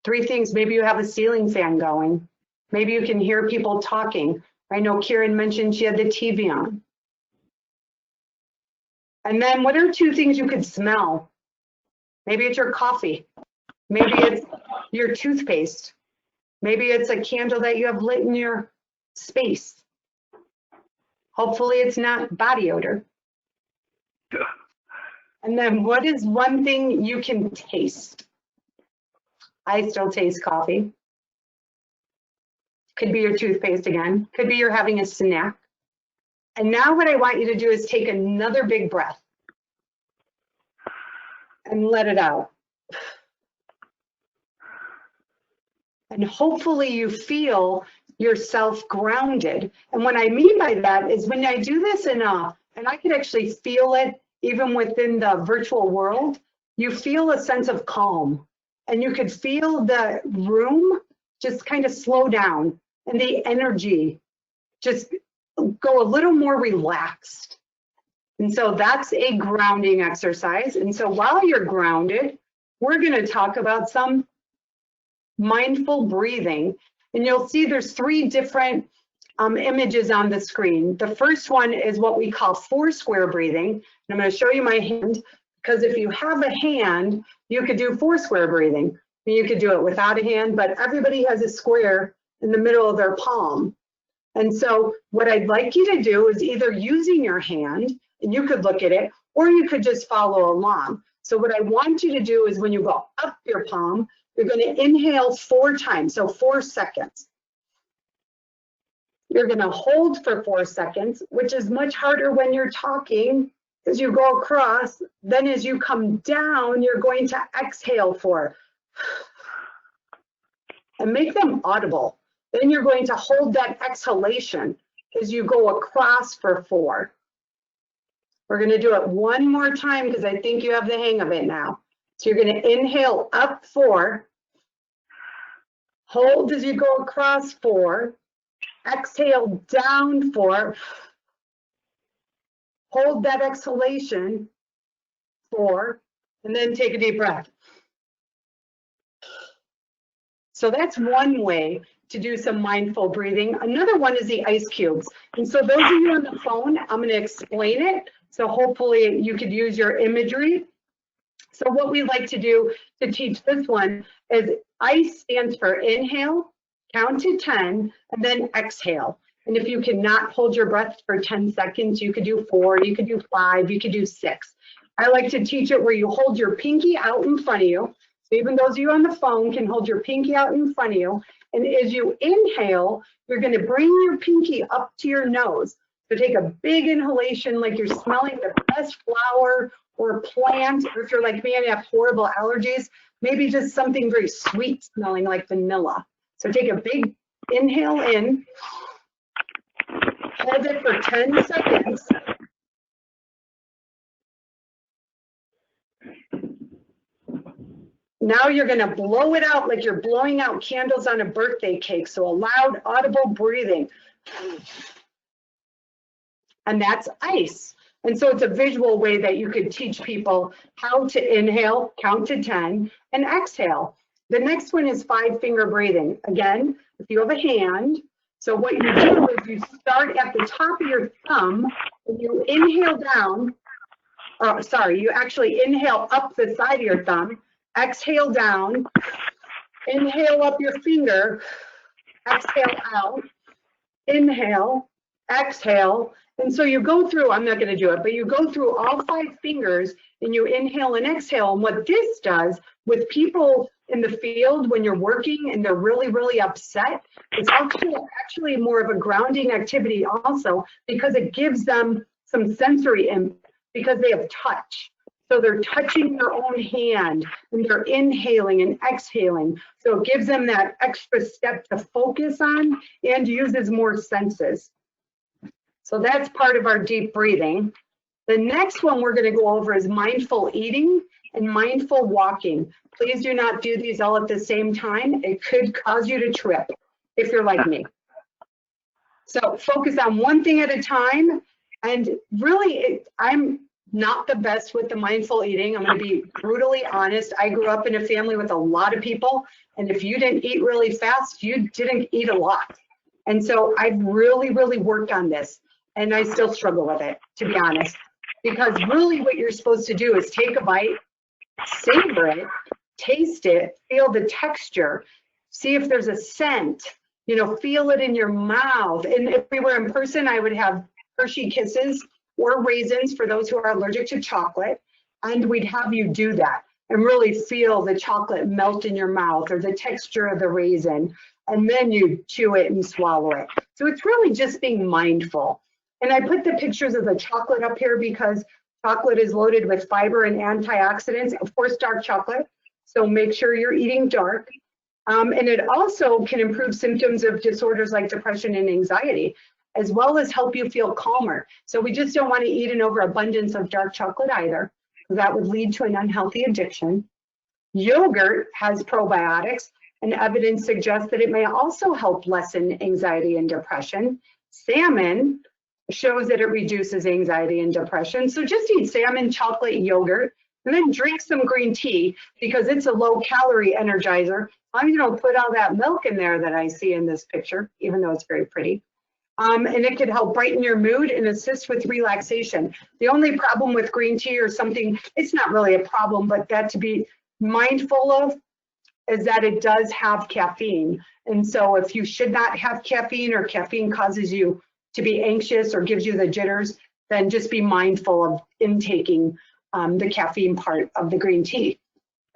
Speaker 2: 3 things, maybe you have a ceiling fan going. Maybe you can hear people talking. I know Kieran mentioned she had the TV on. And then what are 2 things you could smell? Maybe it's your coffee. Maybe it's your toothpaste. Maybe it's a candle that you have lit in your space. Hopefully it's not body odor. And then what is 1 thing you can taste? I still taste coffee. Could be your toothpaste again. Could be you're having a snack. And now what I want you to do is take another big breath and let it out. And hopefully you feel yourself grounded. And what I mean by that is when I do this and I could actually feel it even within the virtual world, you feel a sense of calm. And you could feel the room just kind of slow down and the energy just go a little more relaxed. And so that's a grounding exercise. And so while you're grounded, we're going to talk about some mindful breathing. And you'll see there's 3 different images on the screen. The first one is what we call 4 square breathing. And I'm going to show you my hand, because if you have a hand, you could do 4 square breathing. You could do it without a hand, but everybody has a square in the middle of their palm. And so what I'd like you to do is either using your hand, and you could look at it, or you could just follow along. So what I want you to do is when you go up your palm, you're going to inhale 4 times, so 4 seconds. You're going to hold for 4 seconds, which is much harder when you're talking as you go across. Then as you come down, you're going to exhale 4. And make them audible. Then you're going to hold that exhalation as you go across for 4. We're going to do it one more time because I think you have the hang of it now. So you're going to inhale up 4. Hold as you go across 4. Exhale down 4. Hold that exhalation 4, and then take a deep breath. So that's one way to do some mindful breathing. Another one is the ice cubes. And so those of you on the phone, I'm going to explain it. So hopefully you could use your imagery. So what we like to do to teach this one is ICE stands for inhale, count to 10, and then exhale. And if you cannot hold your breath for 10 seconds, you could do 4, you could do 5, you could do 6. I like to teach it where you hold your pinky out in front of you. So even those of you on the phone can hold your pinky out in front of you. And as you inhale, you're going to bring your pinky up to your nose. So take a big inhalation like you're smelling the best flower or plant, or if you're like me and you have horrible allergies, maybe just something very sweet smelling like vanilla. So take a big inhale in, hold it for 10 seconds. Now you're going to blow it out like you're blowing out candles on a birthday cake. So a loud, audible breathing. And that's ICE. And so it's a visual way that you could teach people how to inhale, count to 10, and exhale. The next one is 5-finger breathing. Again, if you have a hand, so what you do is you start at the top of your thumb and you inhale down, you actually inhale up the side of your thumb, exhale down, inhale up your finger, exhale out, inhale, exhale. And so you go through, I'm not going to do it, but you go through all 5 fingers and you inhale and exhale. And what this does with people in the field when you're working and they're really, really upset, it's actually more of a grounding activity also, because it gives them some sensory input because they have touch. So they're touching their own hand and they're inhaling and exhaling. So it gives them that extra step to focus on and uses more senses. So that's part of our deep breathing. The next one we're going to go over is mindful eating and mindful walking. Please do not do these all at the same time. It could cause you to trip if you're like me. So focus on one thing at a time. And really, I'm not the best with the mindful eating. I'm going to be brutally honest. I grew up in a family with a lot of people. And if you didn't eat really fast, you didn't eat a lot. And so I've really, really worked on this. And I still struggle with it, to be honest, because really what you're supposed to do is take a bite, savor it, taste it, feel the texture, see if there's a scent, feel it in your mouth. And if we were in person, I would have Hershey Kisses or raisins for those who are allergic to chocolate. And we'd have you do that and really feel the chocolate melt in your mouth or the texture of the raisin. And then you chew it and swallow it. So it's really just being mindful. And I put the pictures of the chocolate up here because chocolate is loaded with fiber and antioxidants, of course, dark chocolate. So make sure you're eating dark. And it also can improve symptoms of disorders like depression and anxiety, as well as help you feel calmer. So we just don't want to eat an overabundance of dark chocolate either, because that would lead to an unhealthy addiction. Yogurt has probiotics, and evidence suggests that it may also help lessen anxiety and depression. Salmon shows that it reduces anxiety and depression. So just eat salmon, chocolate, yogurt, and then drink some green tea because it's a low-calorie energizer. I'm going to put all that milk in there that I see in this picture, even though it's very pretty. And it could help brighten your mood and assist with relaxation. The only problem with green tea or something, it's not really a problem, but that to be mindful of is that it does have caffeine. And so if you should not have caffeine or caffeine causes you to be anxious or gives you the jitters, then just be mindful of intaking the caffeine part of the green tea.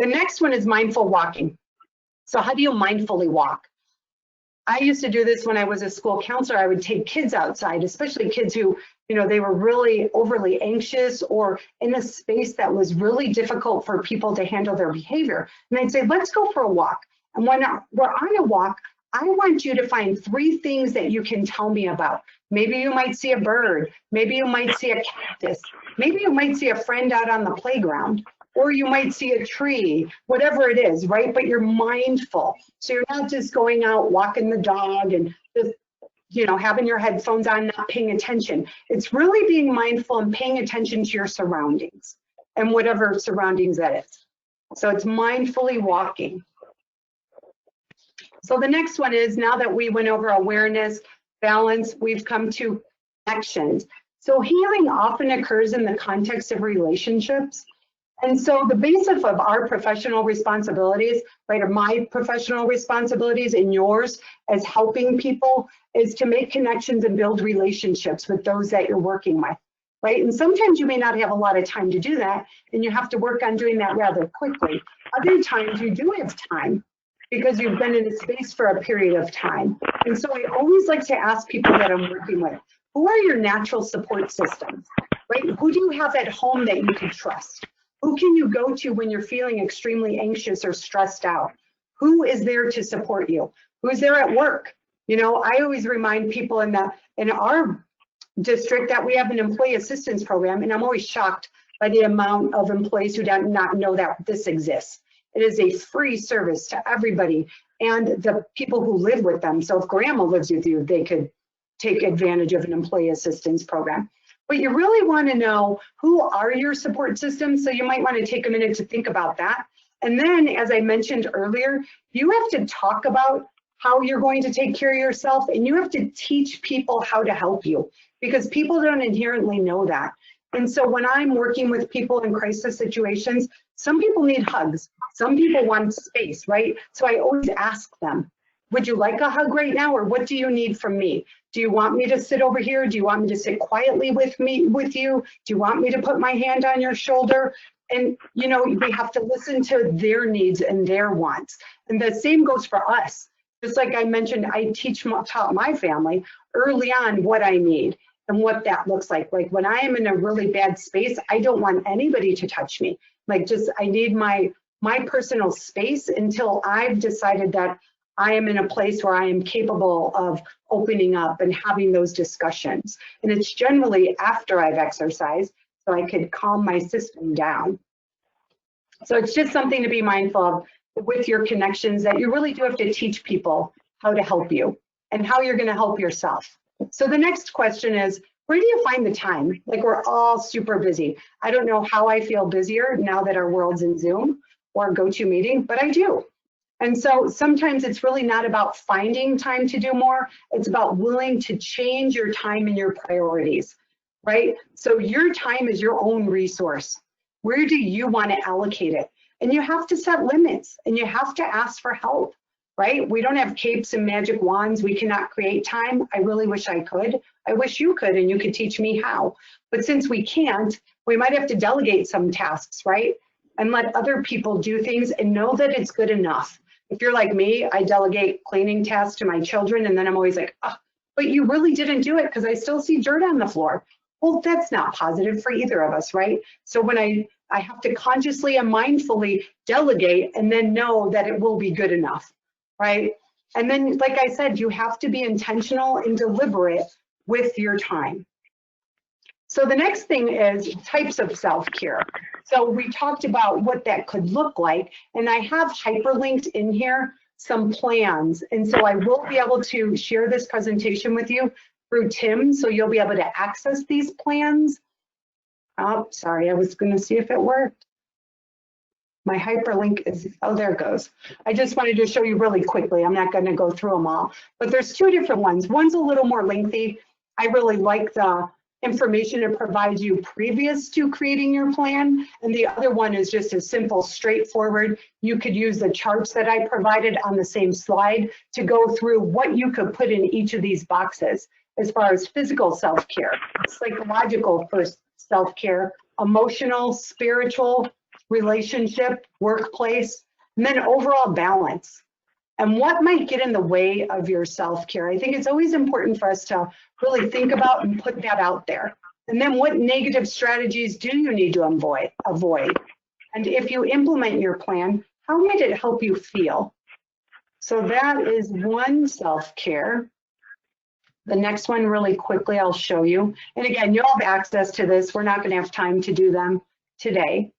Speaker 2: The next one is mindful walking. So how do you mindfully walk? I used to do this when I was a school counselor. I would take kids outside, especially kids who, you know, they were really overly anxious or in a space that was really difficult for people to handle their behavior. And I'd say, let's go for a walk. And when we're on a walk, I want you to find 3 things that you can tell me about. Maybe you might see a bird. Maybe you might see a cactus. Maybe you might see a friend out on the playground. Or you might see a tree, whatever it is, right? But you're mindful. So you're not just going out walking the dog and just, you know, having your headphones on, not paying attention. It's really being mindful and paying attention to your surroundings and whatever surroundings that is. So it's mindfully walking. So the next one is, now that we went over awareness, balance, we've come to connections. So healing often occurs in the context of relationships. And so the basis of our professional responsibilities, right, or my professional responsibilities and yours as helping people, is to make connections and build relationships with those that you're working with, right? And sometimes you may not have a lot of time to do that, and you have to work on doing that rather quickly. Other times you do have time because you've been in a space for a period of time. And so I always like to ask people that I'm working with, who are your natural support systems, right? Who do you have at home that you can trust? Who can you go to when you're feeling extremely anxious or stressed out? Who is there to support you? Who's there at work? You know, I always remind people in our district that we have an employee assistance program, and I'm always shocked by the amount of employees who do not know that this exists. It is a free service to everybody and the people who live with them. So if grandma lives with you, they could take advantage of an employee assistance program. But you really want to know, who are your support systems? So you might want to take a minute to think about that. And then, as I mentioned earlier, you have to talk about how you're going to take care of yourself, and you have to teach people how to help you, because people don't inherently know that. And so when I'm working with people in crisis situations, some people need hugs. Some people want space, right? So I always ask them, would you like a hug right now, or what do you need from me? Do you want me to sit over here? Do you want me to sit quietly with you? Do you want me to put my hand on your shoulder? And, you know, we have to listen to their needs and their wants. And the same goes for us. Just like I mentioned, I taught my family early on what I need and what that looks like. Like when I am in a really bad space, I don't want anybody to touch me. Like, just, I need my personal space until I've decided that I am in a place where I am capable of opening up and having those discussions. And it's generally after I've exercised, so I could calm my system down. So it's just something to be mindful of with your connections, that you really do have to teach people how to help you and how you're going to help yourself. So the next question is, where do you find the time? Like, we're all super busy. I don't know how I feel busier now that our world's in Zoom or GoToMeeting, but I do. And so sometimes it's really not about finding time to do more. It's about willing to change your time and your priorities, right? So your time is your own resource. Where do you want to allocate it? And you have to set limits, and you have to ask for help, right? We don't have capes and magic wands. We cannot create time. I really wish I could. I wish you could, and you could teach me how. But since we can't, we might have to delegate some tasks, right? And let other people do things and know that it's good enough. If you're like me, I delegate cleaning tasks to my children, and then I'm always like, oh, but you really didn't do it because I still see dirt on the floor. Well, that's not positive for either of us, right? So when I have to consciously and mindfully delegate and then know that it will be good enough, right? And then, like I said, you have to be intentional and deliberate with your time. So the next thing is types of self-care. So we talked about what that could look like, and I have hyperlinked in here some plans. And so I will be able to share this presentation with you through Tim, so you'll be able to access these plans. Oh, sorry, I was going to see if it worked. My hyperlink is, oh, there it goes. I just wanted to show you really quickly. I'm not going to go through them all, but there's two different ones. One's a little more lengthy. I really like the information it provides you previous to creating your plan. And the other one is just a simple, straightforward. You could use the charts that I provided on the same slide to go through what you could put in each of these boxes as far as physical self-care, psychological first self-care, emotional, spiritual, relationship, workplace, and then overall balance. And what might get in the way of your self-care? I think it's always important for us to really think about and put that out there. And then what negative strategies do you need to avoid? And if you implement your plan, how might it help you feel? So that is one self-care. The next one really quickly I'll show you. And again, you'll have access to this. We're not going to have time to do them today,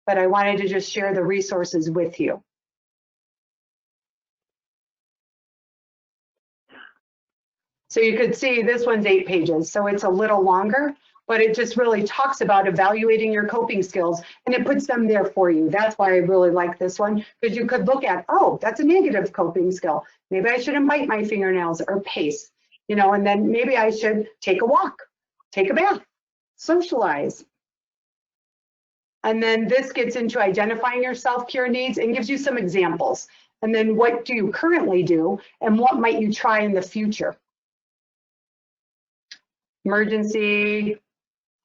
Speaker 2: but I wanted to just share the resources with you. So you could see this one's 8 pages, so it's a little longer, but it just really talks about evaluating your coping skills, and it puts them there for you. That's why I really like this one, because you could look at, oh, that's a negative coping skill. Maybe I shouldn't bite my fingernails or pace, you know, and then maybe I should take a walk, take a bath, socialize. And then this gets into identifying your self-care needs and gives you some examples. And then what do you currently do, and what might you try in the future? Emergency,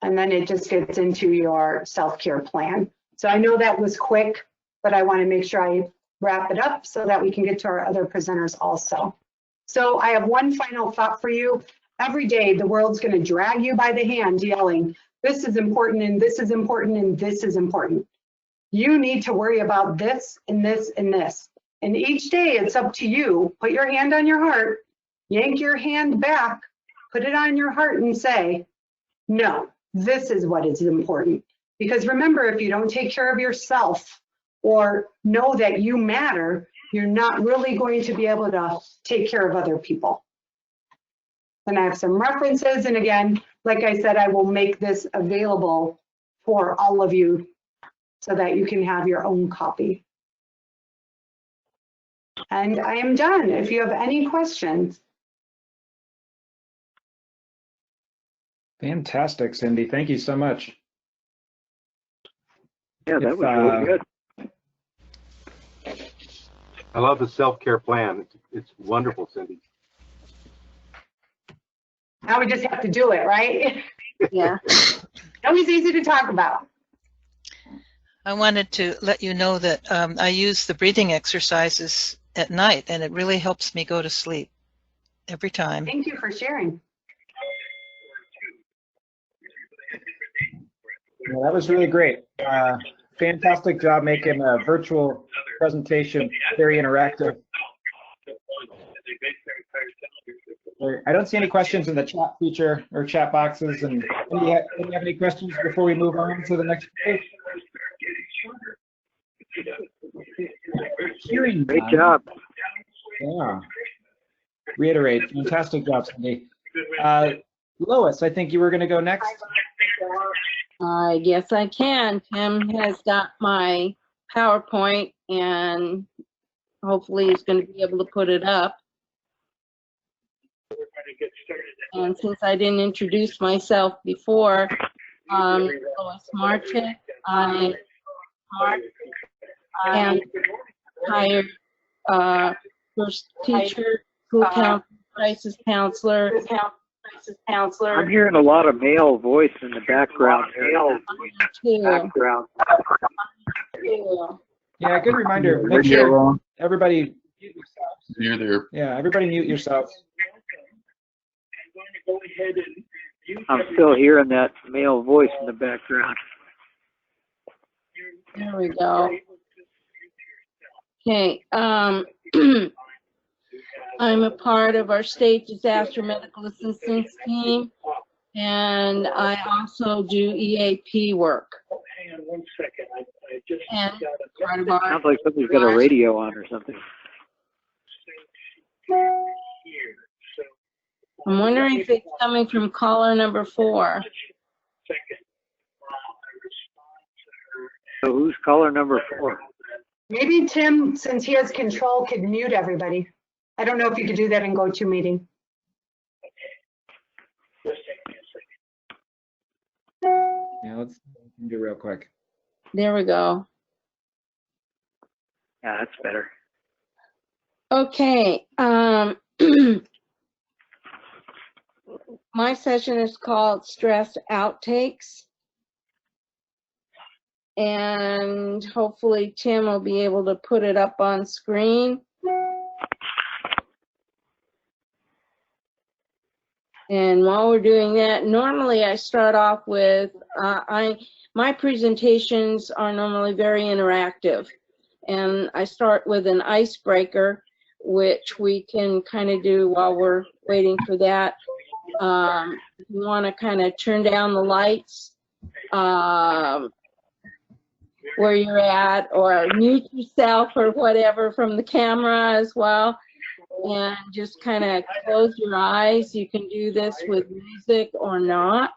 Speaker 2: and then it just gets into your self-care plan. So I know that was quick, but I want to make sure I wrap it up so that we can get to our other presenters also. So I have one final thought for you. Every day, the world's going to drag you by the hand yelling, this is important, and this is important, and this is important. You need to worry about this, and this, and this. And each day, it's up to you. Put your hand on your heart, yank your hand back, put it on your heart and say, no, this is what is important. Because remember, if you don't take care of yourself or know that you matter, you're not really going to be able to take care of other people. And I have some references. And again, like I said, I will make this available for all of you so that you can have your own copy. And I am done. If you have any questions.
Speaker 1: Fantastic, Cindy. Thank you so much.
Speaker 3: Yeah, that was really good.
Speaker 9: I love the self-care plan. It's wonderful, Cindy.
Speaker 2: Now we just have to do it, right?
Speaker 4: Yeah.
Speaker 2: Always easy to talk about.
Speaker 8: I wanted to let you know that I use the breathing exercises at night, and it really helps me go to sleep every time.
Speaker 2: Thank you for sharing.
Speaker 1: Well, that was really great. Fantastic job making a virtual presentation very interactive. I don't see any questions in the chat feature or chat boxes. And do you have any questions before we move on to the next page? Hearing
Speaker 3: Great
Speaker 1: none.
Speaker 3: job.
Speaker 1: Yeah. Reiterate. Fantastic job, Cindy. Lois, I think you were going to go next.
Speaker 4: Yes, I can. Tim has got my PowerPoint, and hopefully he's going to be able to put it up. And since I didn't introduce myself before, Lois Marchek, I am hired first teacher, school counselor, crisis counselor.
Speaker 3: I'm hearing a lot of male voice in the background.
Speaker 1: Yeah, good reminder. Make sure everybody mute yourselves. Yeah, everybody mute yourselves.
Speaker 3: I'm still hearing that male voice in the background.
Speaker 4: There we go. Okay. I'm a part of our state disaster medical assistance team, and I also do EAP work.
Speaker 10: Hang on one second. I just
Speaker 4: And
Speaker 10: got
Speaker 4: part of our,
Speaker 3: Sounds like somebody's got a radio on or something.
Speaker 4: I'm wondering if it's coming from caller number 4.
Speaker 3: So who's Caller number 4.
Speaker 2: Maybe Tim, since he has control, could mute everybody. I don't know if you could do that in GoToMeeting.
Speaker 10: Just take me a second.
Speaker 1: Yeah, let's do real quick.
Speaker 4: There we go.
Speaker 3: Yeah, that's better.
Speaker 4: Okay. My session is called Stress Outtakes. And hopefully Tim will be able to put it up on screen. And while we're doing that, normally I start off with, my presentations are normally very interactive. And I start with an icebreaker, which we can kind of do while we're waiting for that. If you want to kind of turn down the lights where you're at, or mute yourself or whatever from the camera as well, and just kind of close your eyes. You can do this with music or not,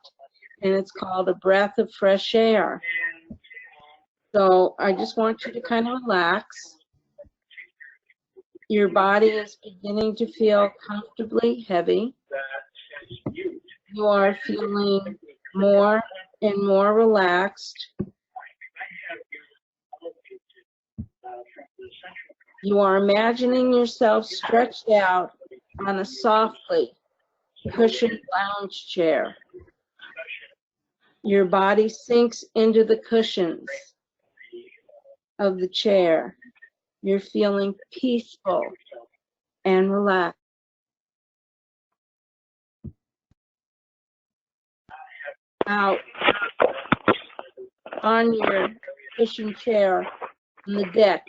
Speaker 4: and it's called a breath of fresh air. So I just want you to kind of relax. Your body is beginning to feel comfortably heavy. You are feeling more and more relaxed. You are imagining yourself stretched out on a softly cushioned lounge chair. Your body sinks into the cushions of the chair. You're feeling peaceful and relaxed. Out on your cushioned chair on the deck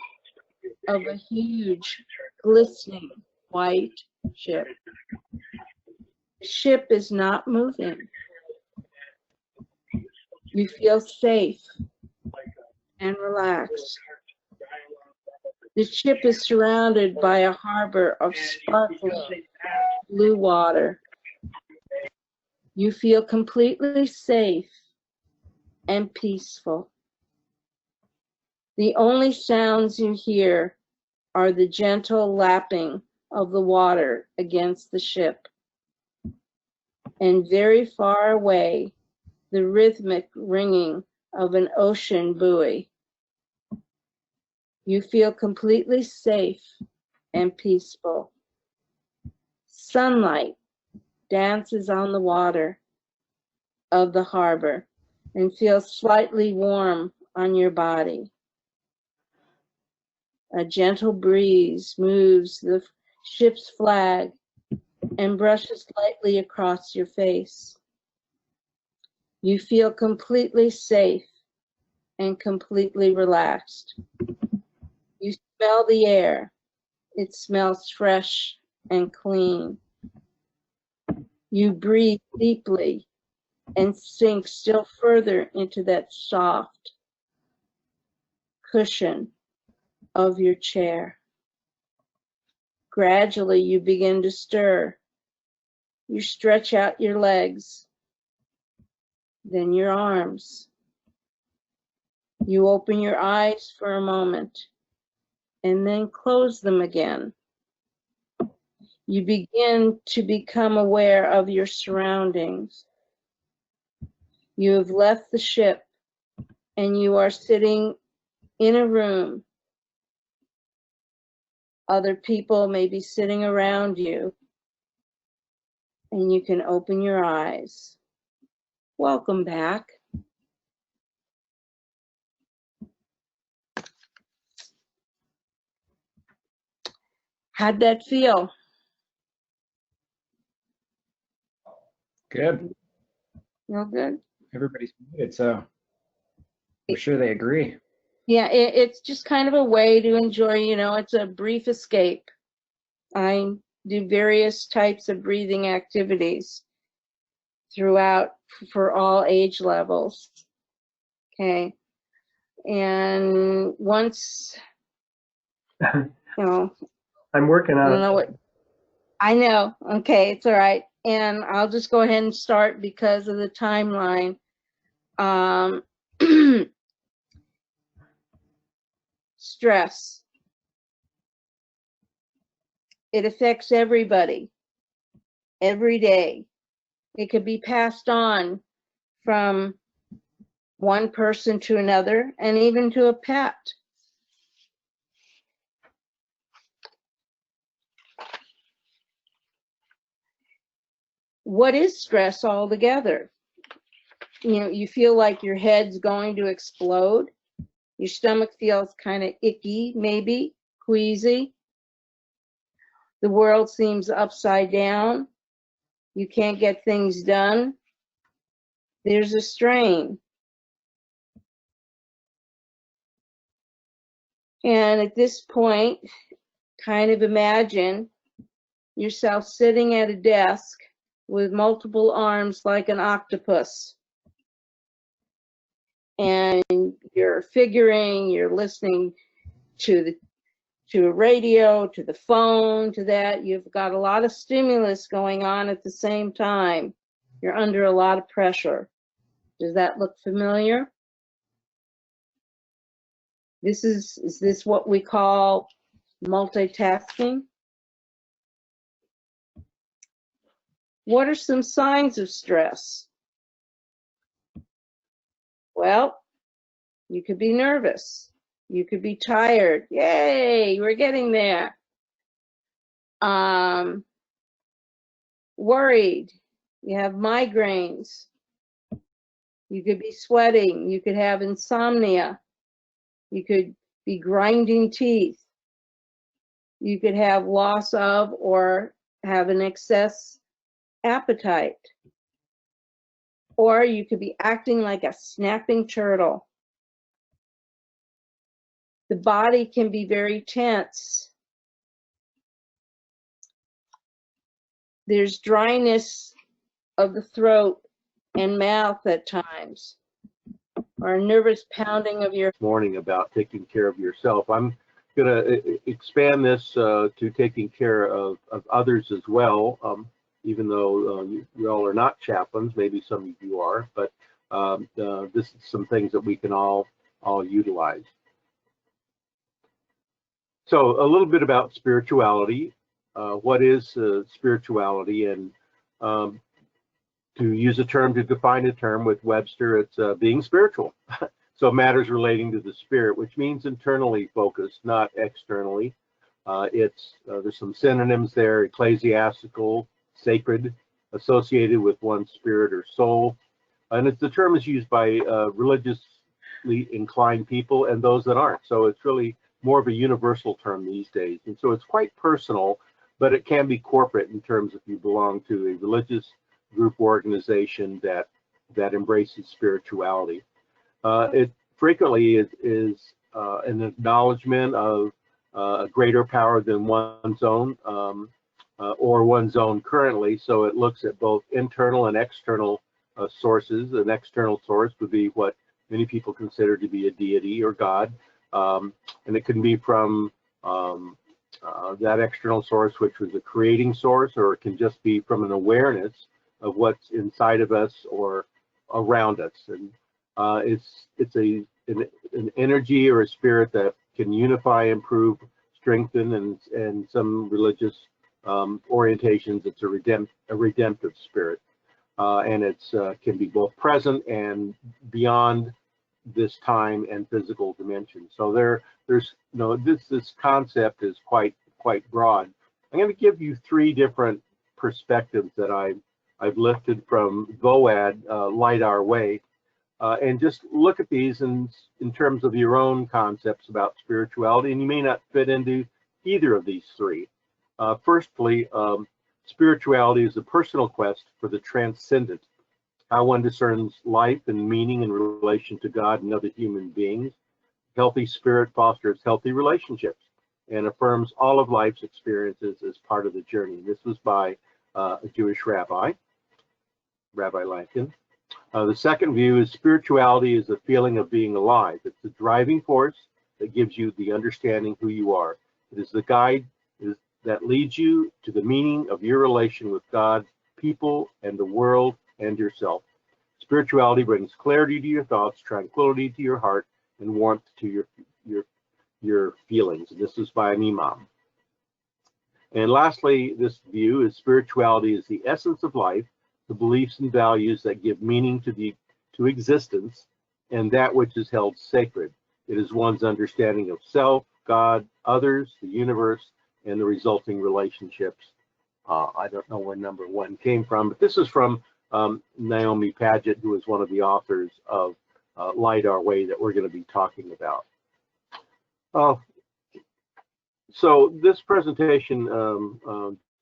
Speaker 4: of a huge, glistening white ship. The ship is not moving. You feel safe and relaxed. The ship is surrounded by a harbor of sparkling blue water. You feel completely safe and peaceful. The only sounds you hear are the gentle lapping of the water against the ship, and very far away, the rhythmic ringing of an ocean buoy. You feel completely safe and peaceful. Sunlight dances on the water of the harbor and feels slightly warm on your body. A gentle breeze moves the ship's flag and brushes lightly across your face. You feel completely safe and completely relaxed. You smell the air. It smells fresh and clean. You breathe deeply and sink still further into that soft cushion of your chair. Gradually, you begin to stir. You stretch out your legs, then your arms. You open your eyes for a moment and then close them again. You begin to become aware of your surroundings. You have left the ship and you are sitting in a room. Other people may be sitting around you, and you can open your eyes. Welcome back. How'd that feel?
Speaker 1: Good.
Speaker 4: Real good?
Speaker 1: Everybody's muted, so I'm sure they agree.
Speaker 4: Yeah, it's just kind of a way to enjoy, it's a brief escape. I do various types of breathing activities throughout for all age levels. Okay. And once,
Speaker 7: I'm working on
Speaker 4: I don't know what, I know. Okay, it's all right. And I'll just go ahead and start because of the timeline. stress. It affects everybody, every day. It could be passed on from one person to another and even to a pet. What is stress altogether? You know, you feel like your head's going to explode. Your stomach feels kind of icky, maybe, queasy. The world seems upside down. You can't get things done. There's a strain. And at this point, kind of imagine yourself sitting at a desk with multiple arms like an octopus. And you're figuring, you're listening to a radio, to the phone, to that. You've got a lot of stimulus going on at the same time. You're under a lot of pressure. Does that look familiar? Is this what we call multitasking? What are some signs of stress? Well, you could be nervous. You could be tired. Yay, we're getting there. Worried. You have migraines. You could be sweating. You could have insomnia. You could be grinding teeth. You could have loss of or have an excess appetite. Or you could be acting like a snapping turtle. The body can be very tense. There's dryness of the throat and mouth at times, or a nervous pounding of your
Speaker 9: Morning about taking care of yourself. I'm going to expand this to taking care of others as well, even though you all are not chaplains. Maybe some of you are, but this is some things that we can all utilize. So a little bit about spirituality. What is spirituality? And to use a term to define a term with Webster, it's being spiritual. So matters relating to the spirit, which means internally focused, not externally. There's some synonyms there: ecclesiastical, sacred, associated with one's spirit or soul. And the term is used by religiously inclined people and those that aren't. So it's really more of a universal term these days. And so it's quite personal, but it can be corporate in terms if you belong to a religious group organization that embraces spirituality. It frequently is an acknowledgement of a greater power than one's own or one's own currently. So it looks at both internal and external sources. An external source would be what many people consider to be a deity or God. And it can be from that external source, which was a creating source, or it can just be from an awareness of what's inside of us or around us. And it's an energy or a spirit that can unify, improve, strengthen, and some religious orientations, it's a redemptive spirit. And it's can be both present and beyond this time and physical dimension. So there's this concept is quite broad. I'm going to give you three different perspectives that I've lifted from VOAD, Light Our Way, and just look at these in terms of your own concepts about spirituality, and you may not fit into either of these three. Firstly, spirituality is a personal quest for the transcendent, how one discerns life and meaning in relation to God and other human beings. Healthy spirit fosters healthy relationships and affirms all of life's experiences as part of the journey. This was by a Jewish rabbi, Rabbi Lankin. The second view is spirituality is a feeling of being alive. It's the driving force that gives you the understanding who you are. It is the guide that leads you to the meaning of your relation with God, people, and the world, and yourself. Spirituality brings clarity to your thoughts, tranquility to your heart, and warmth to your feelings. This is by an imam. And lastly, this view is spirituality is the essence of life, the beliefs and values that give meaning to existence, and that which is held sacred. It is one's understanding of self, God, others, the universe, and the resulting relationships. I don't know where number 1 came from, but this is from Naomi Paget, who is one of the authors of Light Our Way that we're going to be talking about. So this presentation,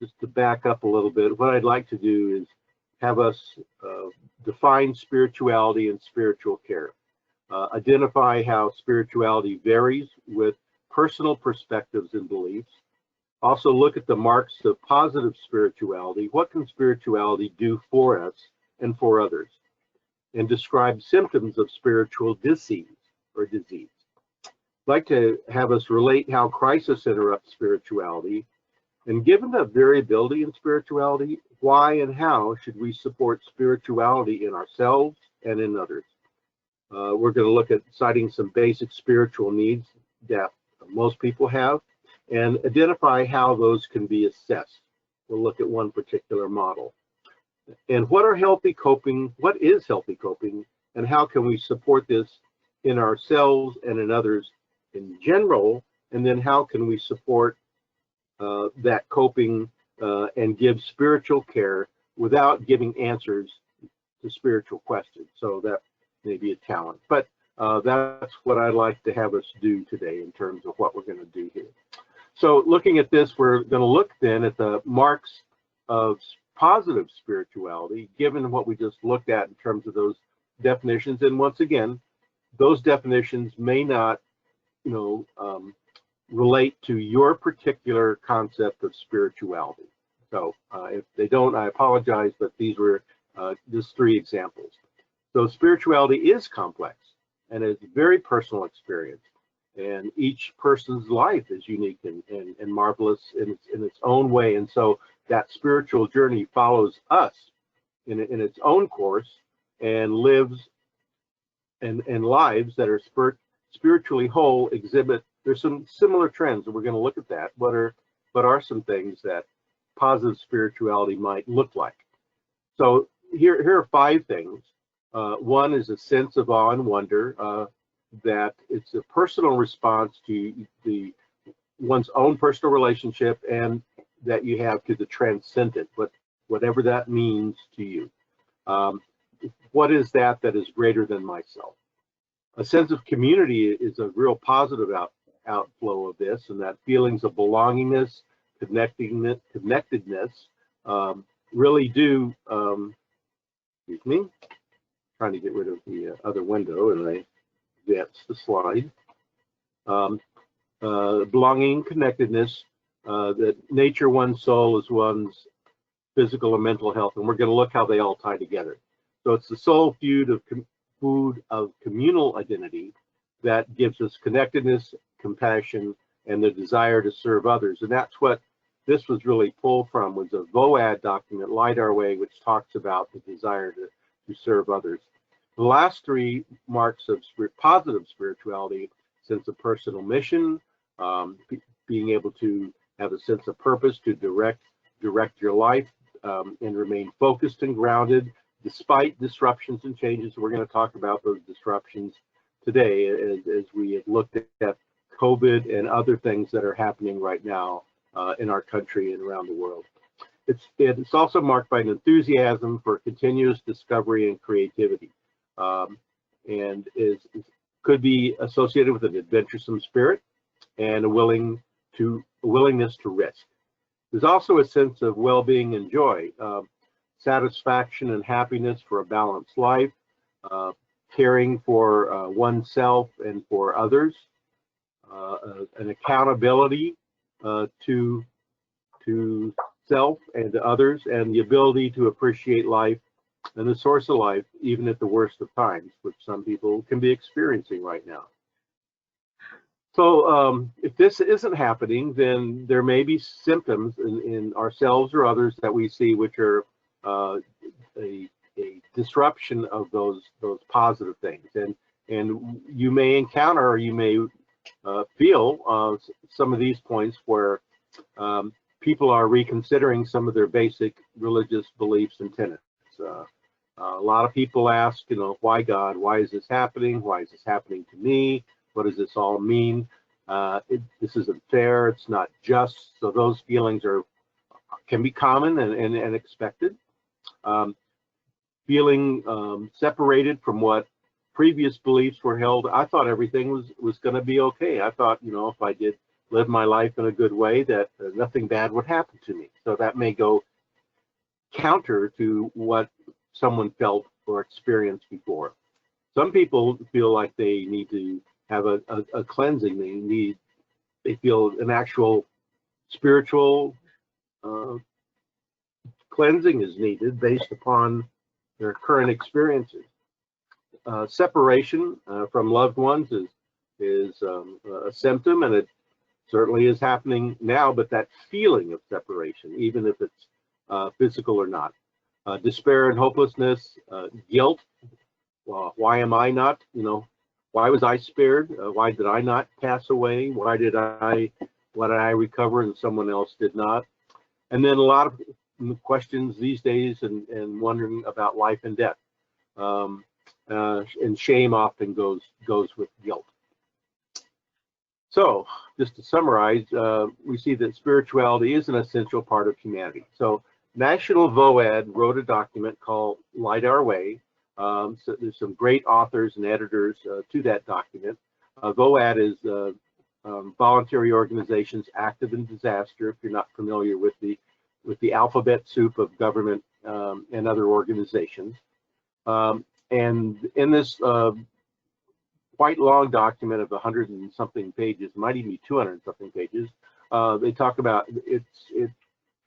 Speaker 9: just to back up a little bit, what I'd like to do is have us define spirituality and spiritual care. Identify how spirituality varies with personal perspectives and beliefs. Also look at the marks of positive spirituality. What can spirituality do for us and for others? And describe symptoms of spiritual disease or disease. I'd like to have us relate how crisis interrupts spirituality. And given the variability in spirituality, why and how should we support spirituality in ourselves and in others? We're going to look at citing some basic spiritual needs that most people have and identify how those can be assessed. We'll look at one particular model. And what is healthy coping, and how can we support this in ourselves and in others in general, and then how can we support that coping and give spiritual care without giving answers to spiritual questions. So that may be a talent, but that's what I'd like to have us do today in terms of what we're going to do here. So looking at this, we're going to look then at the marks of positive spirituality, given what we just looked at in terms of those definitions. And once again, those definitions may not, relate to your particular concept of spirituality. So if they don't, I apologize, but these were just 3 examples. So spirituality is complex and it's a very personal experience. And each person's life is unique and marvelous in its own way. And so that spiritual journey follows us in its own course and lives and lives that are spiritually whole exhibit. There's some similar trends, and we're going to look at that. What are some things that positive spirituality might look like? So here are 5 things. One is a sense of awe and wonder, that it's a personal response to one's own personal relationship and that you have to the transcendent, whatever that means to you. What is that is greater than myself? A sense of community is a real positive outflow of this, and that feelings of belongingness, connectedness really do, excuse me, trying to get rid of the other window, and that's the slide. Belonging, connectedness, that nature, one's soul is one's physical and mental health, and we're going to look how they all tie together. So it's the soul food of communal identity that gives us connectedness, compassion, and the desire to serve others. And that's what this was really pulled from, was a VOAD document, Light Our Way, which talks about the desire to serve others. The last 3 marks of positive spirituality: sense of personal mission, being able to have a sense of purpose to direct your life and remain focused and grounded despite disruptions and changes. We're going to talk about those disruptions today as we have looked at COVID and other things that are happening right now in our country and around the world. It's also marked by an enthusiasm for continuous discovery and creativity, and could be associated with an adventuresome spirit and a willingness to risk. There's also a sense of well-being and joy, satisfaction and happiness for a balanced life, caring for oneself and for others, an accountability to self and to others, and the ability to appreciate life and the source of life, even at the worst of times, which some people can be experiencing right now. So if this isn't happening, then there may be symptoms in ourselves or others that we see, which are a disruption of those positive things. And you may encounter, or you may feel some of these points where people are reconsidering some of their basic religious beliefs and tenets. A lot of people ask, you know, why God? Why is this happening? Why is this happening to me? What does this all mean? This isn't fair. It's not just. So those feelings can be common and expected. Feeling separated from what previous beliefs were held. I thought everything was going to be okay. I thought, you know, if I did live my life in a good way, that nothing bad would happen to me. So that may go counter to what someone felt or experienced before. Some people feel like they need to have a cleansing. They feel an actual spiritual cleansing is needed based upon their current experiences. Separation from loved ones is a symptom, and it certainly is happening now, but that feeling of separation, even if it's physical or not. Despair and hopelessness, guilt. Why am I not, you know, why was I spared? Why did I not pass away? Why did I recover and someone else did not? And then a lot of questions these days and wondering about life and death. And shame often goes with guilt. So just to summarize, we see that spirituality is an essential part of humanity. So National VOAD wrote a document called Light Our Way. So there's some great authors and editors to that document. VOAD is voluntary organizations active in disaster. If you're not familiar with the alphabet soup of government and other organizations. And in this quite long document of 100 and something pages, might even be 200 and something pages, they talk about it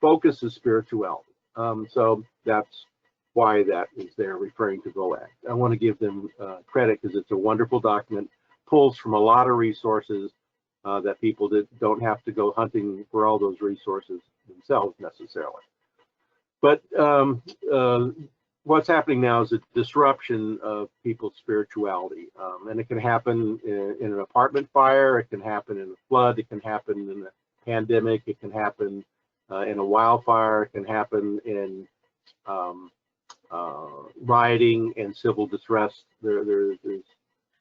Speaker 9: focuses spirituality. So that's why that is there, referring to VOAD. I want to give them credit because it's a wonderful document, pulls from a lot of resources that people don't have to go hunting for all those resources themselves necessarily. But what's happening now is a disruption of people's spirituality. And it can happen in an apartment fire, it can happen in a flood, it can happen in a pandemic, it can happen in a wildfire, it can happen in rioting and civil distress. There's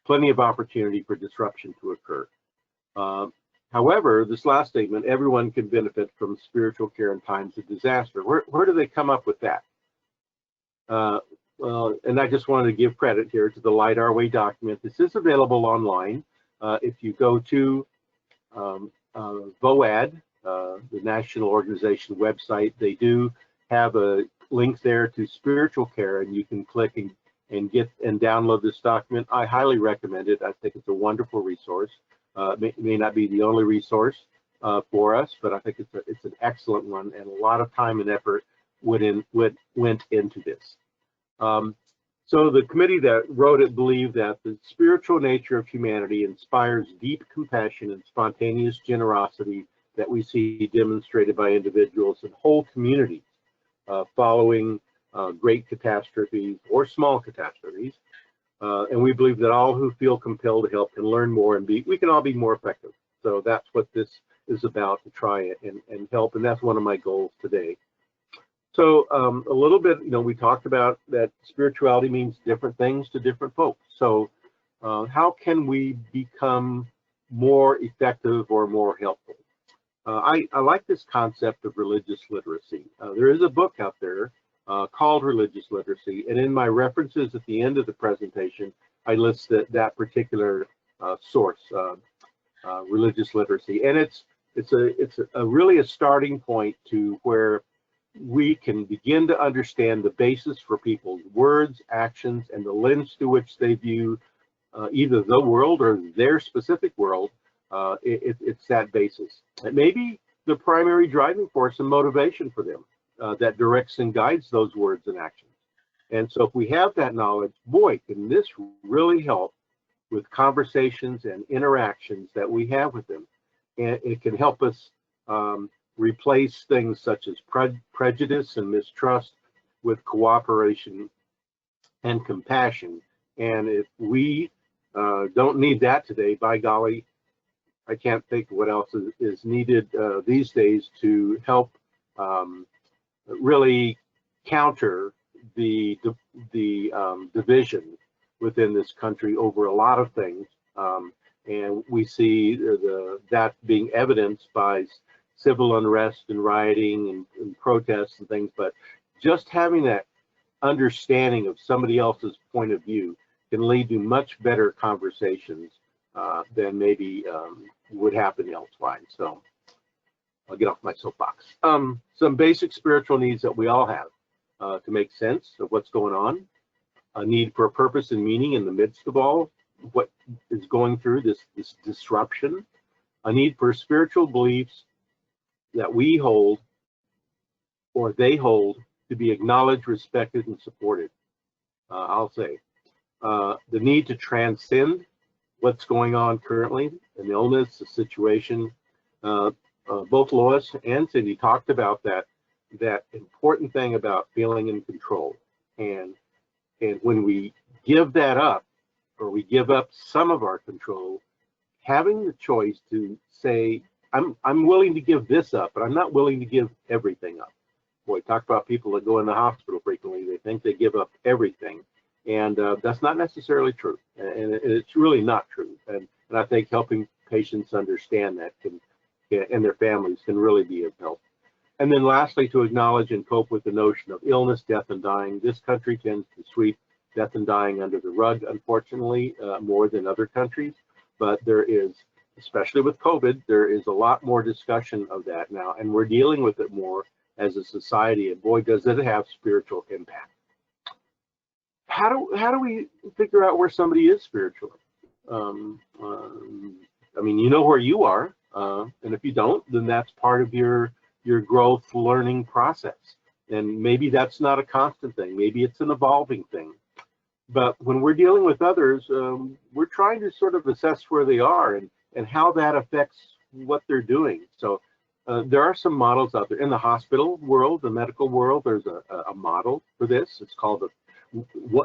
Speaker 9: plenty of opportunity for disruption to occur. However, this last statement, everyone can benefit from spiritual care in times of disaster. Where do they come up with that? Well, and I just wanted to give credit here to the Light Our Way document. This is available online. If you go to VOAD, the national organization website, they do have a link there to spiritual care, and you can click and get and download this document. I highly recommend it. I think it's a wonderful resource. It may not be the only resource for us, but I think it's an excellent one, and a lot of time and effort went into this. So the committee that wrote it believed that the spiritual nature of humanity inspires deep compassion and spontaneous generosity that we see demonstrated by individuals and whole communities following great catastrophes or small catastrophes. And we believe that all who feel compelled to help can learn more and we can all be more effective. So that's what this is about, to try and help. And that's one of my goals today. So a little bit, you know, we talked about that spirituality means different things to different folks. So how can we become more effective or more helpful? I like this concept of religious literacy. There is a book out there called Religious Literacy, and in my references at the end of the presentation, I list that particular source, religious literacy, and it's really a starting point to where we can begin to understand the basis for people's words, actions, and the lens through which they view either the world or their specific world. It's that basis. It may be the primary driving force and motivation for them that directs and guides those words and actions. And so if we have that knowledge, boy, can this really help with conversations and interactions that we have with them. And it can help us replace things such as prejudice and mistrust with cooperation and compassion. And if we don't need that today, by golly, I can't think what else is needed these days to help really counter the division within this country over a lot of things. And we see that being evidenced by civil unrest and rioting and protests and things. But just having that understanding of somebody else's point of view can lead to much better conversations than maybe would happen elsewhere. So I'll get off my soapbox. Some basic spiritual needs that we all have to make sense of what's going on. A need for a purpose and meaning in the midst of all what is going through this disruption. A need for spiritual beliefs that we hold or they hold to be acknowledged, respected, and supported. I'll say the need to transcend what's going on currently, an illness, a situation. Both Lois and Cindy talked about that important thing about feeling in control. And when we give that up, or we give up some of our control, having the choice to say, I'm willing to give this up, but I'm not willing to give everything up. Boy, talk about people that go in the hospital frequently. They think they give up everything. And that's not necessarily true. And it's really not true. And I think helping patients understand that and their families can really be of help. And then lastly, to acknowledge and cope with the notion of illness, death, and dying. This country tends to sweep death and dying under the rug, unfortunately, more than other countries. But there is, especially with COVID, there is a lot more discussion of that now, and we're dealing with it more as a society, and boy, does it have spiritual impact. How do we figure out where somebody is spiritually? I mean, you know where you are, and if you don't, then that's part of your growth learning process. And maybe that's not a constant thing. Maybe it's an evolving thing. But when we're dealing with others, we're trying to sort of assess where they are and how that affects what they're doing. So there are some models out there in the hospital world, the medical world. There's a model for this. It's called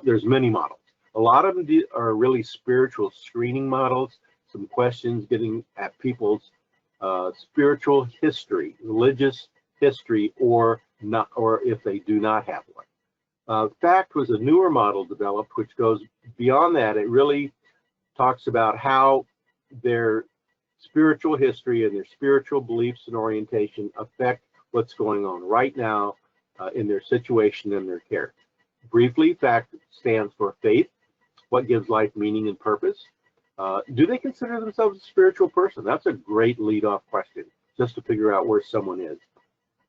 Speaker 9: there's many models. A lot of them are really spiritual screening models. Some questions getting at people's spiritual history, religious history, or not, or if they do not have one. FACT was a newer model developed, which goes beyond that. It really talks about how their spiritual history and their spiritual beliefs and orientation affect what's going on right now in their situation and their care. Briefly, FACT stands for faith, what gives life meaning and purpose. Do they consider themselves a spiritual person? That's a great lead-off question, just to figure out where someone is.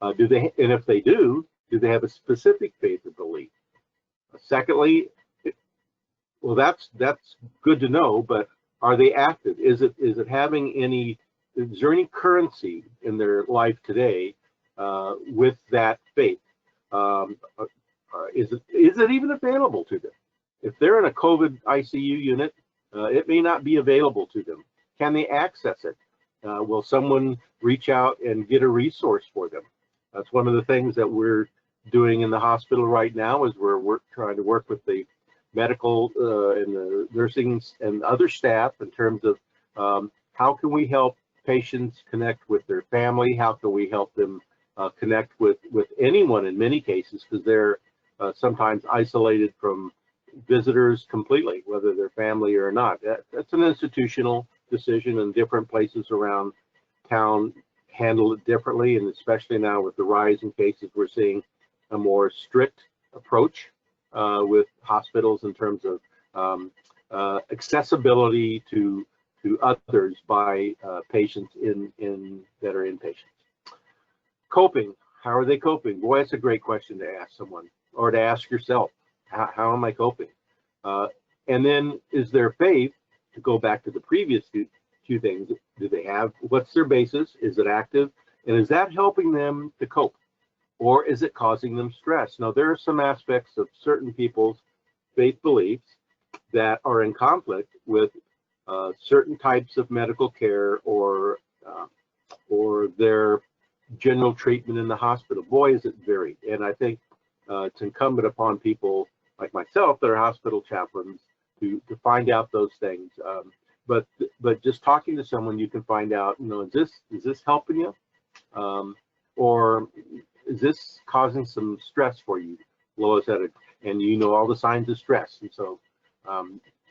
Speaker 9: And if they do they have a specific faith or belief? Secondly, well, that's good to know, but are they active? Is it having any? Is there any currency in their life today with that faith? Is it even available to them? If they're in a COVID ICU unit, it may not be available to them. Can they access it? Will someone reach out and get a resource for them? That's one of the things that we're doing in the hospital right now, is we're trying to work with the medical and the nursing and other staff in terms of how can we help patients connect with their family? How can we help them connect with anyone in many cases, because they're sometimes isolated from visitors completely, whether they're family or not. That's an institutional decision, and different places around town handle it differently, and especially now with the rise in cases, we're seeing a more strict approach with hospitals in terms of accessibility to others by patients that are inpatients. Coping, how are they coping? Boy, that's a great question to ask someone, or to ask yourself. How am I coping? And then, is their faith, to go back to the previous two things, do they have, what's their basis? Is it active? And is that helping them to cope? Or is it causing them stress? Now, there are some aspects of certain people's faith beliefs that are in conflict with certain types of medical care or their general treatment in the hospital. Boy, is it varied. And I think it's incumbent upon people like myself that are hospital chaplains to find out those things. but just talking to someone, you can find out, is this helping you, or is this causing some stress for you? Lois said it, and all the signs of stress, and so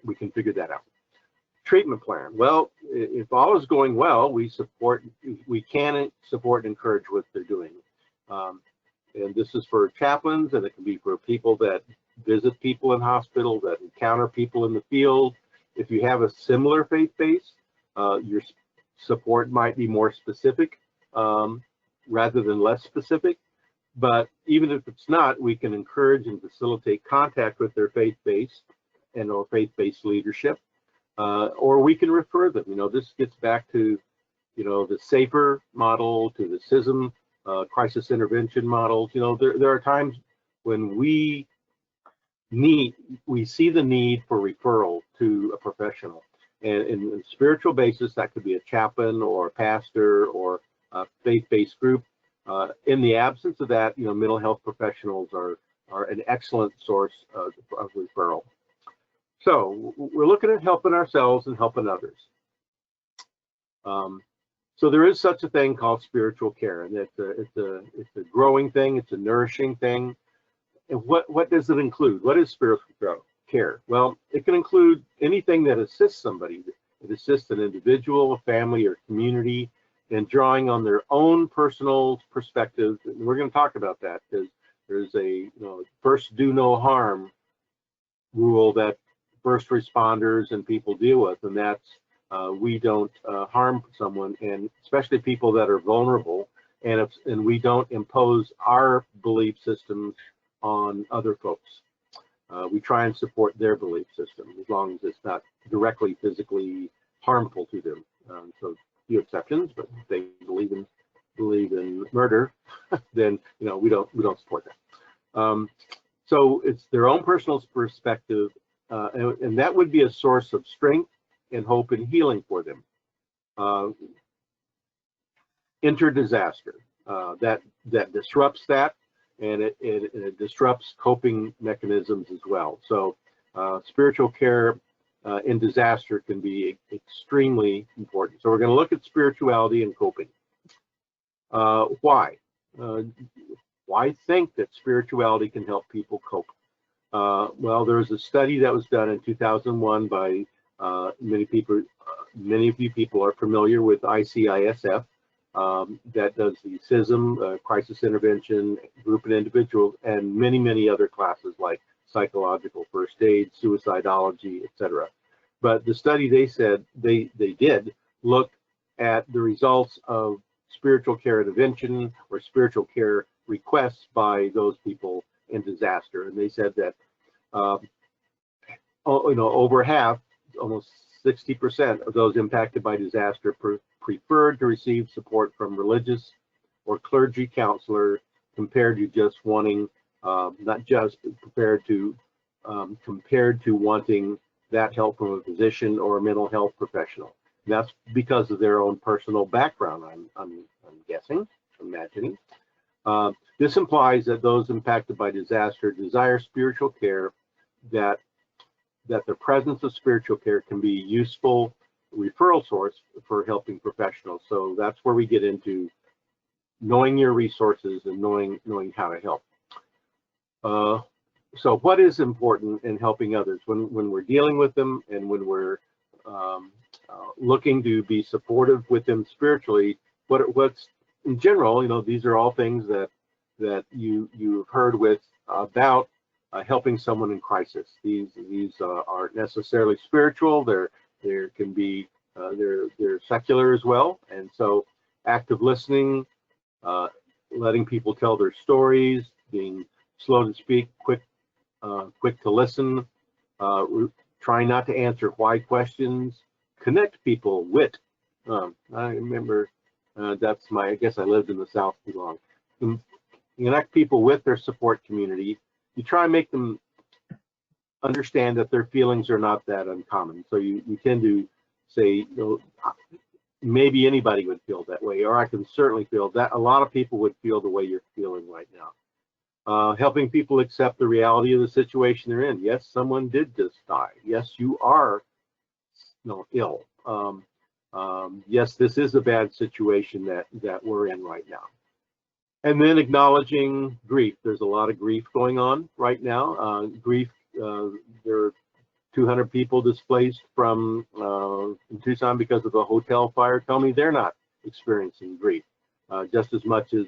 Speaker 9: we can figure that out. Treatment plan. Well, if all is going well, we can support and encourage what they're doing. And this is for chaplains, and it can be for people that visit people in hospital, that encounter people in the field. If you have a similar faith base, your support might be more specific rather than less specific. But even if it's not, we can encourage and facilitate contact with their faith base and or faith-based leadership, or we can refer them. This gets back to, the SAFER model, to the CISM crisis intervention models. There are times when we see the need for referral to a professional, and in a spiritual basis, that could be a chaplain or a pastor or a faith-based group. In the absence of that, mental health professionals are an excellent source of referral. So we're looking at helping ourselves and helping others. So there is such a thing called spiritual care, and it's a growing thing. It's a nourishing thing. And what does it include? What is spiritual care? Well, it can include anything that assists somebody. It assists an individual, a family, or community in drawing on their own personal perspective. And we're going to talk about that because there's a first do no harm rule that first responders and people deal with, and that's we don't harm someone, and especially people that are vulnerable, and we don't impose our belief systems on other folks. We try and support their belief system as long as it's not directly physically harmful to them. So a few exceptions, but if they believe in murder, then we don't support that. So it's their own personal perspective, and that would be a source of strength and hope and healing for them. Enter disaster. That disrupts that, and it disrupts coping mechanisms as well. So spiritual care in disaster can be extremely important. So we're going to look at spirituality and coping. Why? Why think that spirituality can help people cope? Well, there was a study that was done in 2001 by many of you people are familiar with ICISF, that does the CISM, crisis intervention, group and individual, and many other classes like psychological first aid, suicidology, etc. But the study, they said they did look at the results of spiritual care intervention or spiritual care requests by those people in disaster, and they said that over half, almost 60% of those impacted by disaster preferred to receive support from religious or clergy counselor compared to just wanting, not just, but compared to wanting that help from a physician or a mental health professional. And that's because of their own personal background, I'm guessing, imagining. This implies that those impacted by disaster desire spiritual care, that the presence of spiritual care can be a useful referral source for helping professionals. So that's where we get into knowing your resources and knowing how to help. So what is important in helping others when we're dealing with them and when we're looking to be supportive with them spiritually? What's in general, these are all things that you've heard with about helping someone in crisis. These aren't necessarily spiritual. There can be they're secular as well. And so active listening, letting people tell their stories, being slow to speak, quick to listen, trying not to answer why questions, connect people, wit. I remember I guess I lived in the South too long. Connect people with their support community. You try and make them understand that their feelings are not that uncommon. So you tend to say, maybe anybody would feel that way, or I can certainly feel that. A lot of people would feel the way you're feeling right now. Helping people accept the reality of the situation they're in. Yes, someone did just die. Yes, you are ill. Yes, this is a bad situation that we're in right now. And then acknowledging grief. There's a lot of grief going on right now. Grief, there are 200 people displaced from in Tucson because of the hotel fire. Tell me they're not experiencing grief just as much as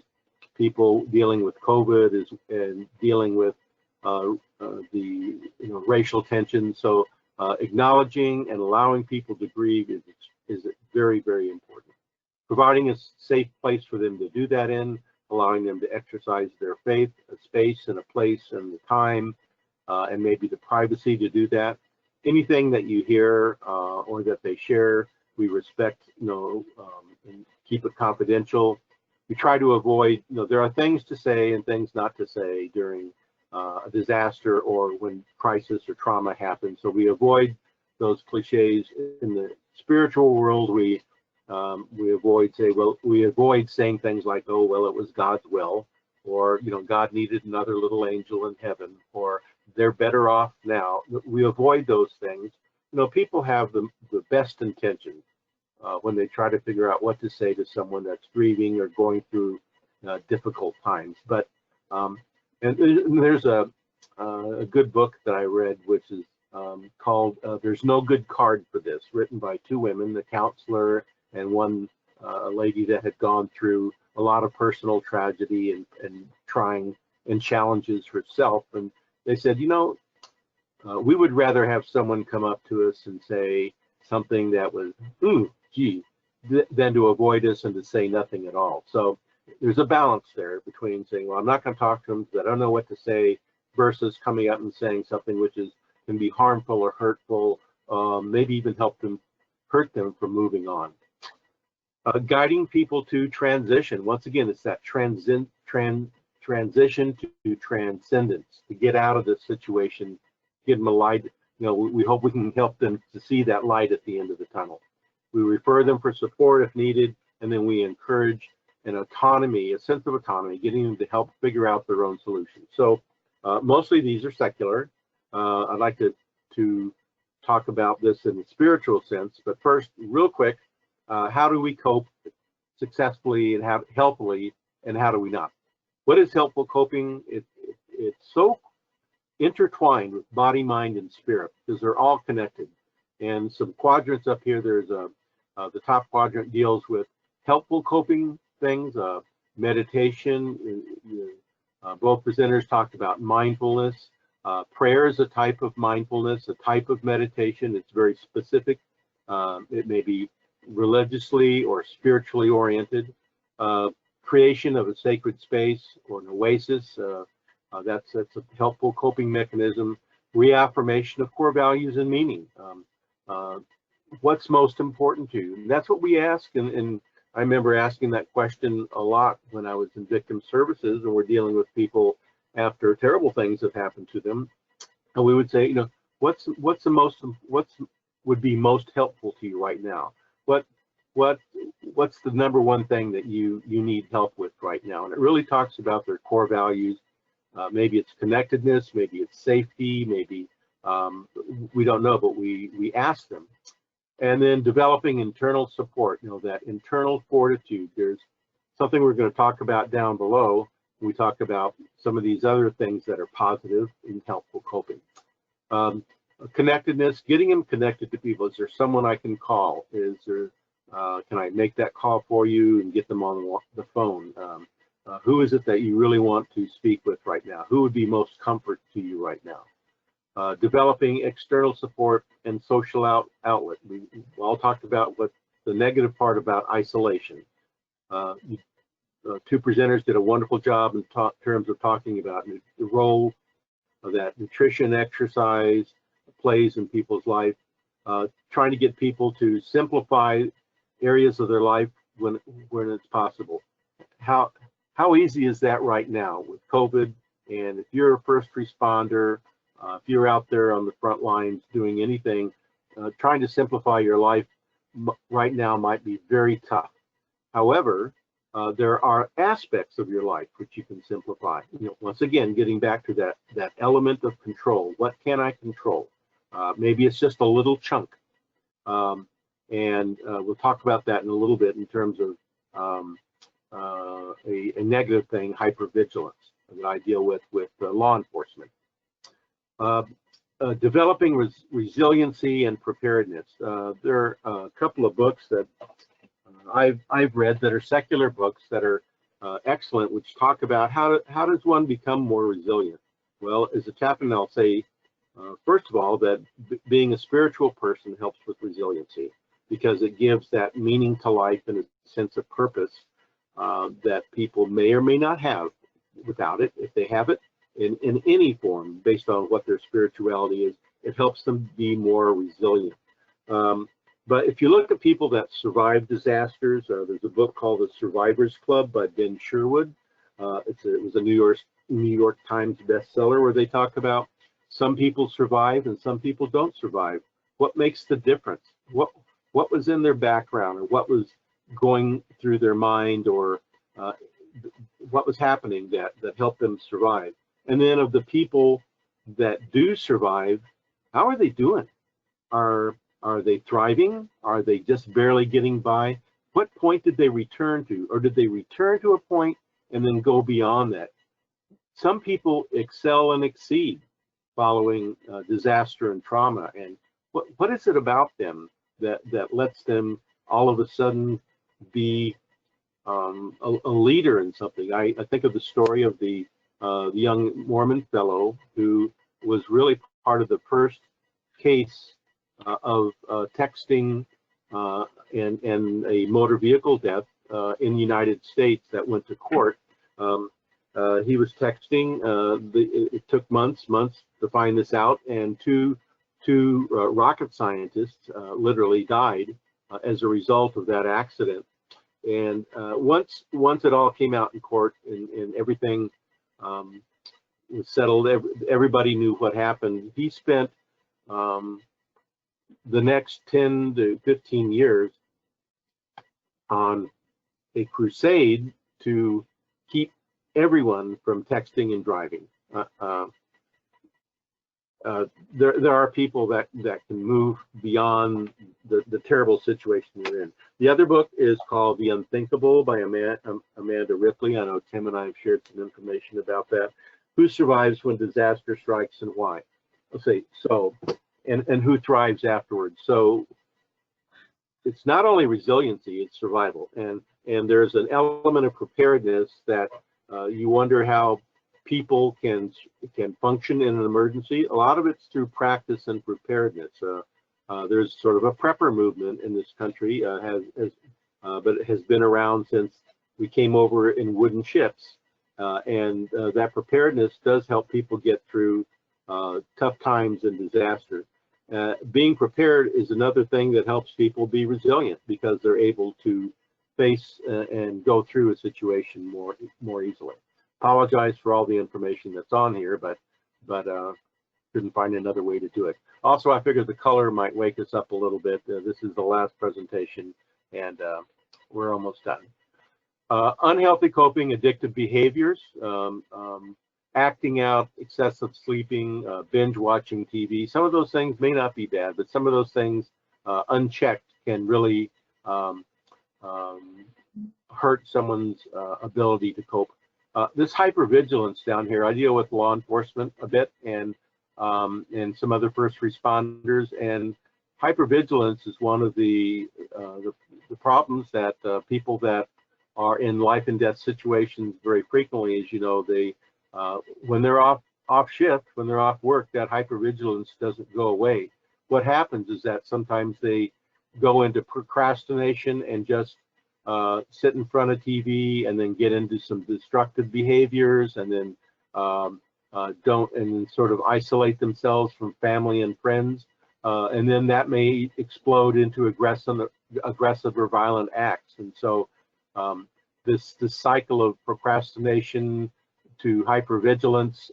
Speaker 9: people dealing with COVID and dealing with the racial tension. So acknowledging and allowing people to grieve is very, very important. Providing a safe place for them to do that in, allowing them to exercise their faith, a space and a place and the time, and maybe the privacy to do that. Anything that you hear or that they share, we respect, and keep it confidential. We try to avoid, there are things to say and things not to say during a disaster or when crisis or trauma happens. So we avoid those cliches. In the spiritual world, we avoid saying things like, oh, well, it was God's will, or, God needed another little angel in heaven, or they're better off now. We avoid those things. People have the best intentions when they try to figure out what to say to someone that's grieving or going through difficult times. But and there's a good book that I read, which is called "There's No Good Card for This," written by two women, the counselor and one lady that had gone through a lot of personal tragedy and trying and challenges herself. And they said, we would rather have someone come up to us and say something that was, than to avoid us and to say nothing at all. So there's a balance there between saying, well, I'm not going to talk to them because I don't know what to say, versus coming up and saying something which can be harmful or hurtful, maybe even hurt them from moving on. Guiding people to transition. Once again, it's that transition to transcendence, to get out of this situation, give them a light. We hope we can help them to see that light at the end of the tunnel. We refer them for support if needed, and then we encourage an autonomy, a sense of autonomy, getting them to help figure out their own solutions. So mostly these are secular. I'd like to talk about this in the spiritual sense, but first, real quick, how do we cope successfully and healthily, and how do we not? What is helpful coping? It's so intertwined with body, mind, and spirit because they're all connected. And some quadrants up here, there's the top quadrant deals with helpful coping things, meditation. Both presenters talked about mindfulness. Prayer is a type of mindfulness, a type of meditation. It's very specific. It may be religiously or spiritually oriented. Creation of a sacred space or an oasis, that's a helpful coping mechanism. Reaffirmation of core values and meaning. What's most important to you? And that's what we ask, and I remember asking that question a lot when I was in victim services and we're dealing with people after terrible things have happened to them. And we would say, what's would be most helpful to you right now? What's the number one thing that you need help with right now? And it really talks about their core values. Maybe it's connectedness, maybe it's safety, maybe we don't know, but we ask them. And then developing internal support, that internal fortitude. There's something we're going to talk about down below. We talk about some of these other things that are positive in helpful coping. Connectedness, getting them connected to people. Is there someone I can call? Is there, can I make that call for you and get them on the phone? Who is it that you really want to speak with right now? Who would be most comfort to you right now? Developing external support and social outlet. We all talked about what the negative part about isolation. Two presenters did a wonderful job in terms of talking about the role that nutrition, exercise plays in people's life, trying to get people to simplify areas of their life when it's possible. How easy is that right now with COVID? And if you're a first responder, if you're out there on the front lines doing anything, trying to simplify your life right now might be very tough. However, there are aspects of your life which you can simplify. Once again, getting back to that element of control. What can I control? Maybe it's just a little chunk. And we'll talk about that in a little bit in terms of a negative thing, hypervigilance, that I deal with law enforcement. Developing resiliency and preparedness. There are a couple of books that I've read that are secular books that are excellent, which talk about how does one become more resilient. Well, as a chaplain, I'll say, first of all, that being a spiritual person helps with resiliency, because it gives that meaning to life and a sense of purpose that people may or may not have without it. If they have it in any form, based on what their spirituality is, it helps them be more resilient. But if you look at people that survive disasters, there's a book called The Survivors Club by Ben Sherwood. It was a New York Times bestseller, where they talk about some people survive and some people don't survive. What makes the difference? What was in their background, or what was going through their mind, or what was happening that helped them survive? And then of the people that do survive, how are they doing? Are they thriving? Are they just barely getting by? What point did they return to? Or did they return to a point and then go beyond that? Some people excel and exceed following disaster and trauma. And what is it about them that lets them all of a sudden be a leader in something? I think of the story of the young Mormon fellow who was really part of the first case of texting and a motor vehicle death in the United States that went to court. He was texting. It took months to find this out, and two rocket scientists literally died as a result of that accident. And once it all came out in court and everything was settled, everybody knew what happened. He spent the next 10 to 15 years on a crusade to keep everyone from texting and driving. There are people that can move beyond the terrible situation you're in. The other book is called The Unthinkable by Amanda Ripley. I know Tim and I have shared some information about that. Who survives when disaster strikes and why? Let's say so. And who thrives afterwards. So it's not only resiliency, it's survival. And there's an element of preparedness that you wonder how people can function in an emergency. A lot of it's through practice and preparedness. There's sort of a prepper movement in this country, but it has been around since we came over in wooden ships. And that preparedness does help people get through tough times and disaster. Being prepared is another thing that helps people be resilient, because they're able to face and go through a situation more easily. Apologize for all the information that's on here, but couldn't find another way to do it. Also, I figured the color might wake us up a little bit. This is the last presentation, and we're almost done. Unhealthy coping, addictive behaviors. Acting out, excessive sleeping, binge watching TV. Some of those things may not be bad, but some of those things unchecked can really hurt someone's ability to cope. This hypervigilance down here, I deal with law enforcement a bit and some other first responders, and hypervigilance is one of the problems that people that are in life and death situations very frequently, as you know, they when they're off shift, when they're off work, that hypervigilance doesn't go away. What happens is that sometimes they go into procrastination and just sit in front of TV, and then get into some destructive behaviors, and then sort of isolate themselves from family and friends, and then that may explode into aggressive or violent acts. And so this cycle of procrastination to hypervigilance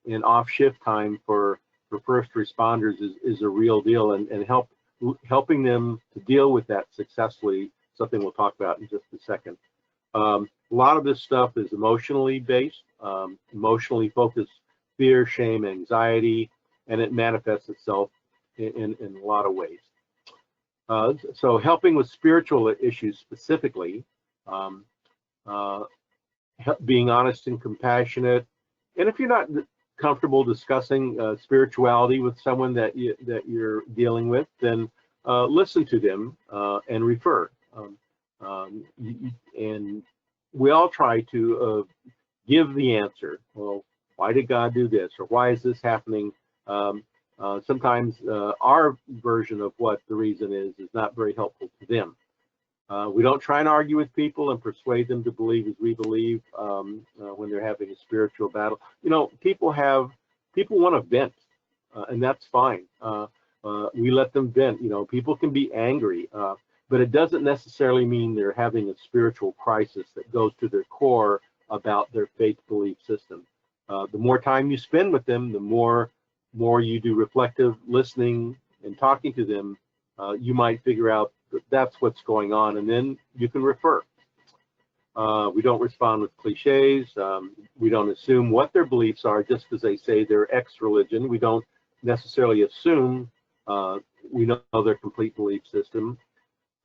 Speaker 9: in off-shift time for first responders is a real deal, and helping them to deal with that successfully, something we'll talk about in just a second. A lot of this stuff is emotionally based, emotionally focused, fear, shame, anxiety, and it manifests itself in a lot of ways. So helping with spiritual issues specifically, being honest and compassionate, and if you're not comfortable discussing spirituality with someone that you're dealing with, then listen to them and refer. And we all try to give the answer. Well, why did God do this, or why is this happening? Sometimes our version of what the reason is not very helpful to them. We don't try and argue with people and persuade them to believe as we believe when they're having a spiritual battle. You know, people want to vent, and that's fine. We let them vent. You know, people can be angry, but it doesn't necessarily mean they're having a spiritual crisis that goes to their core about their faith belief system. The more time you spend with them, the more you do reflective listening and talking to them, you might figure out that that's what's going on, and then you can refer. We don't respond with cliches. We don't assume what their beliefs are just because they say they're X religion. We don't necessarily assume we know their complete belief system,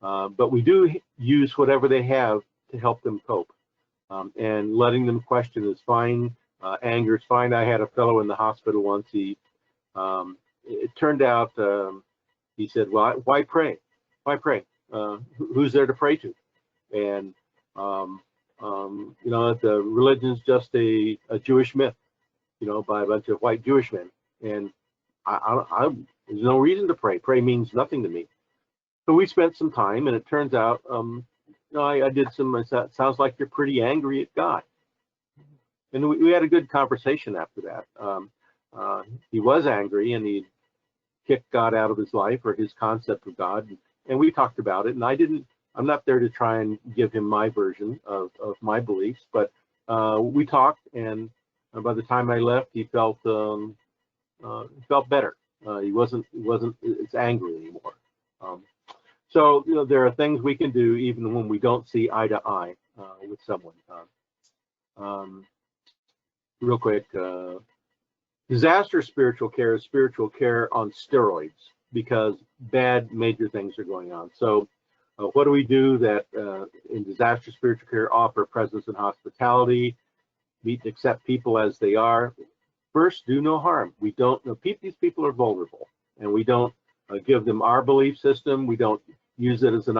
Speaker 9: but we do use whatever they have to help them cope. And letting them question is fine. Anger is fine. I had a fellow in the hospital once. It turned out he said, "Well, why pray? Why pray? Who's there to pray to?" And you know, the religion's just a Jewish myth, you know, by a bunch of white Jewish men. And there's no reason to pray. Pray means nothing to me. So we spent some time, and it turns out, you know, I did some. It sounds like you're pretty angry at God. And we had a good conversation after that. He was angry, and he kicked God out of his life, or his concept of God. And we talked about it. And I'm not there to try and give him my version of my beliefs, but we talked, and by the time I left, he felt better. He wasn't as angry anymore. So you know, there are things we can do even when we don't see eye to eye with someone. Real quick, disaster spiritual care is spiritual care on steroids because bad major things are going on. So what do we do that in disaster spiritual care? Offer presence and hospitality, meet and accept people as they are. First, do no harm. We don't know, these people are vulnerable, and we don't give them our belief system. We don't use it as an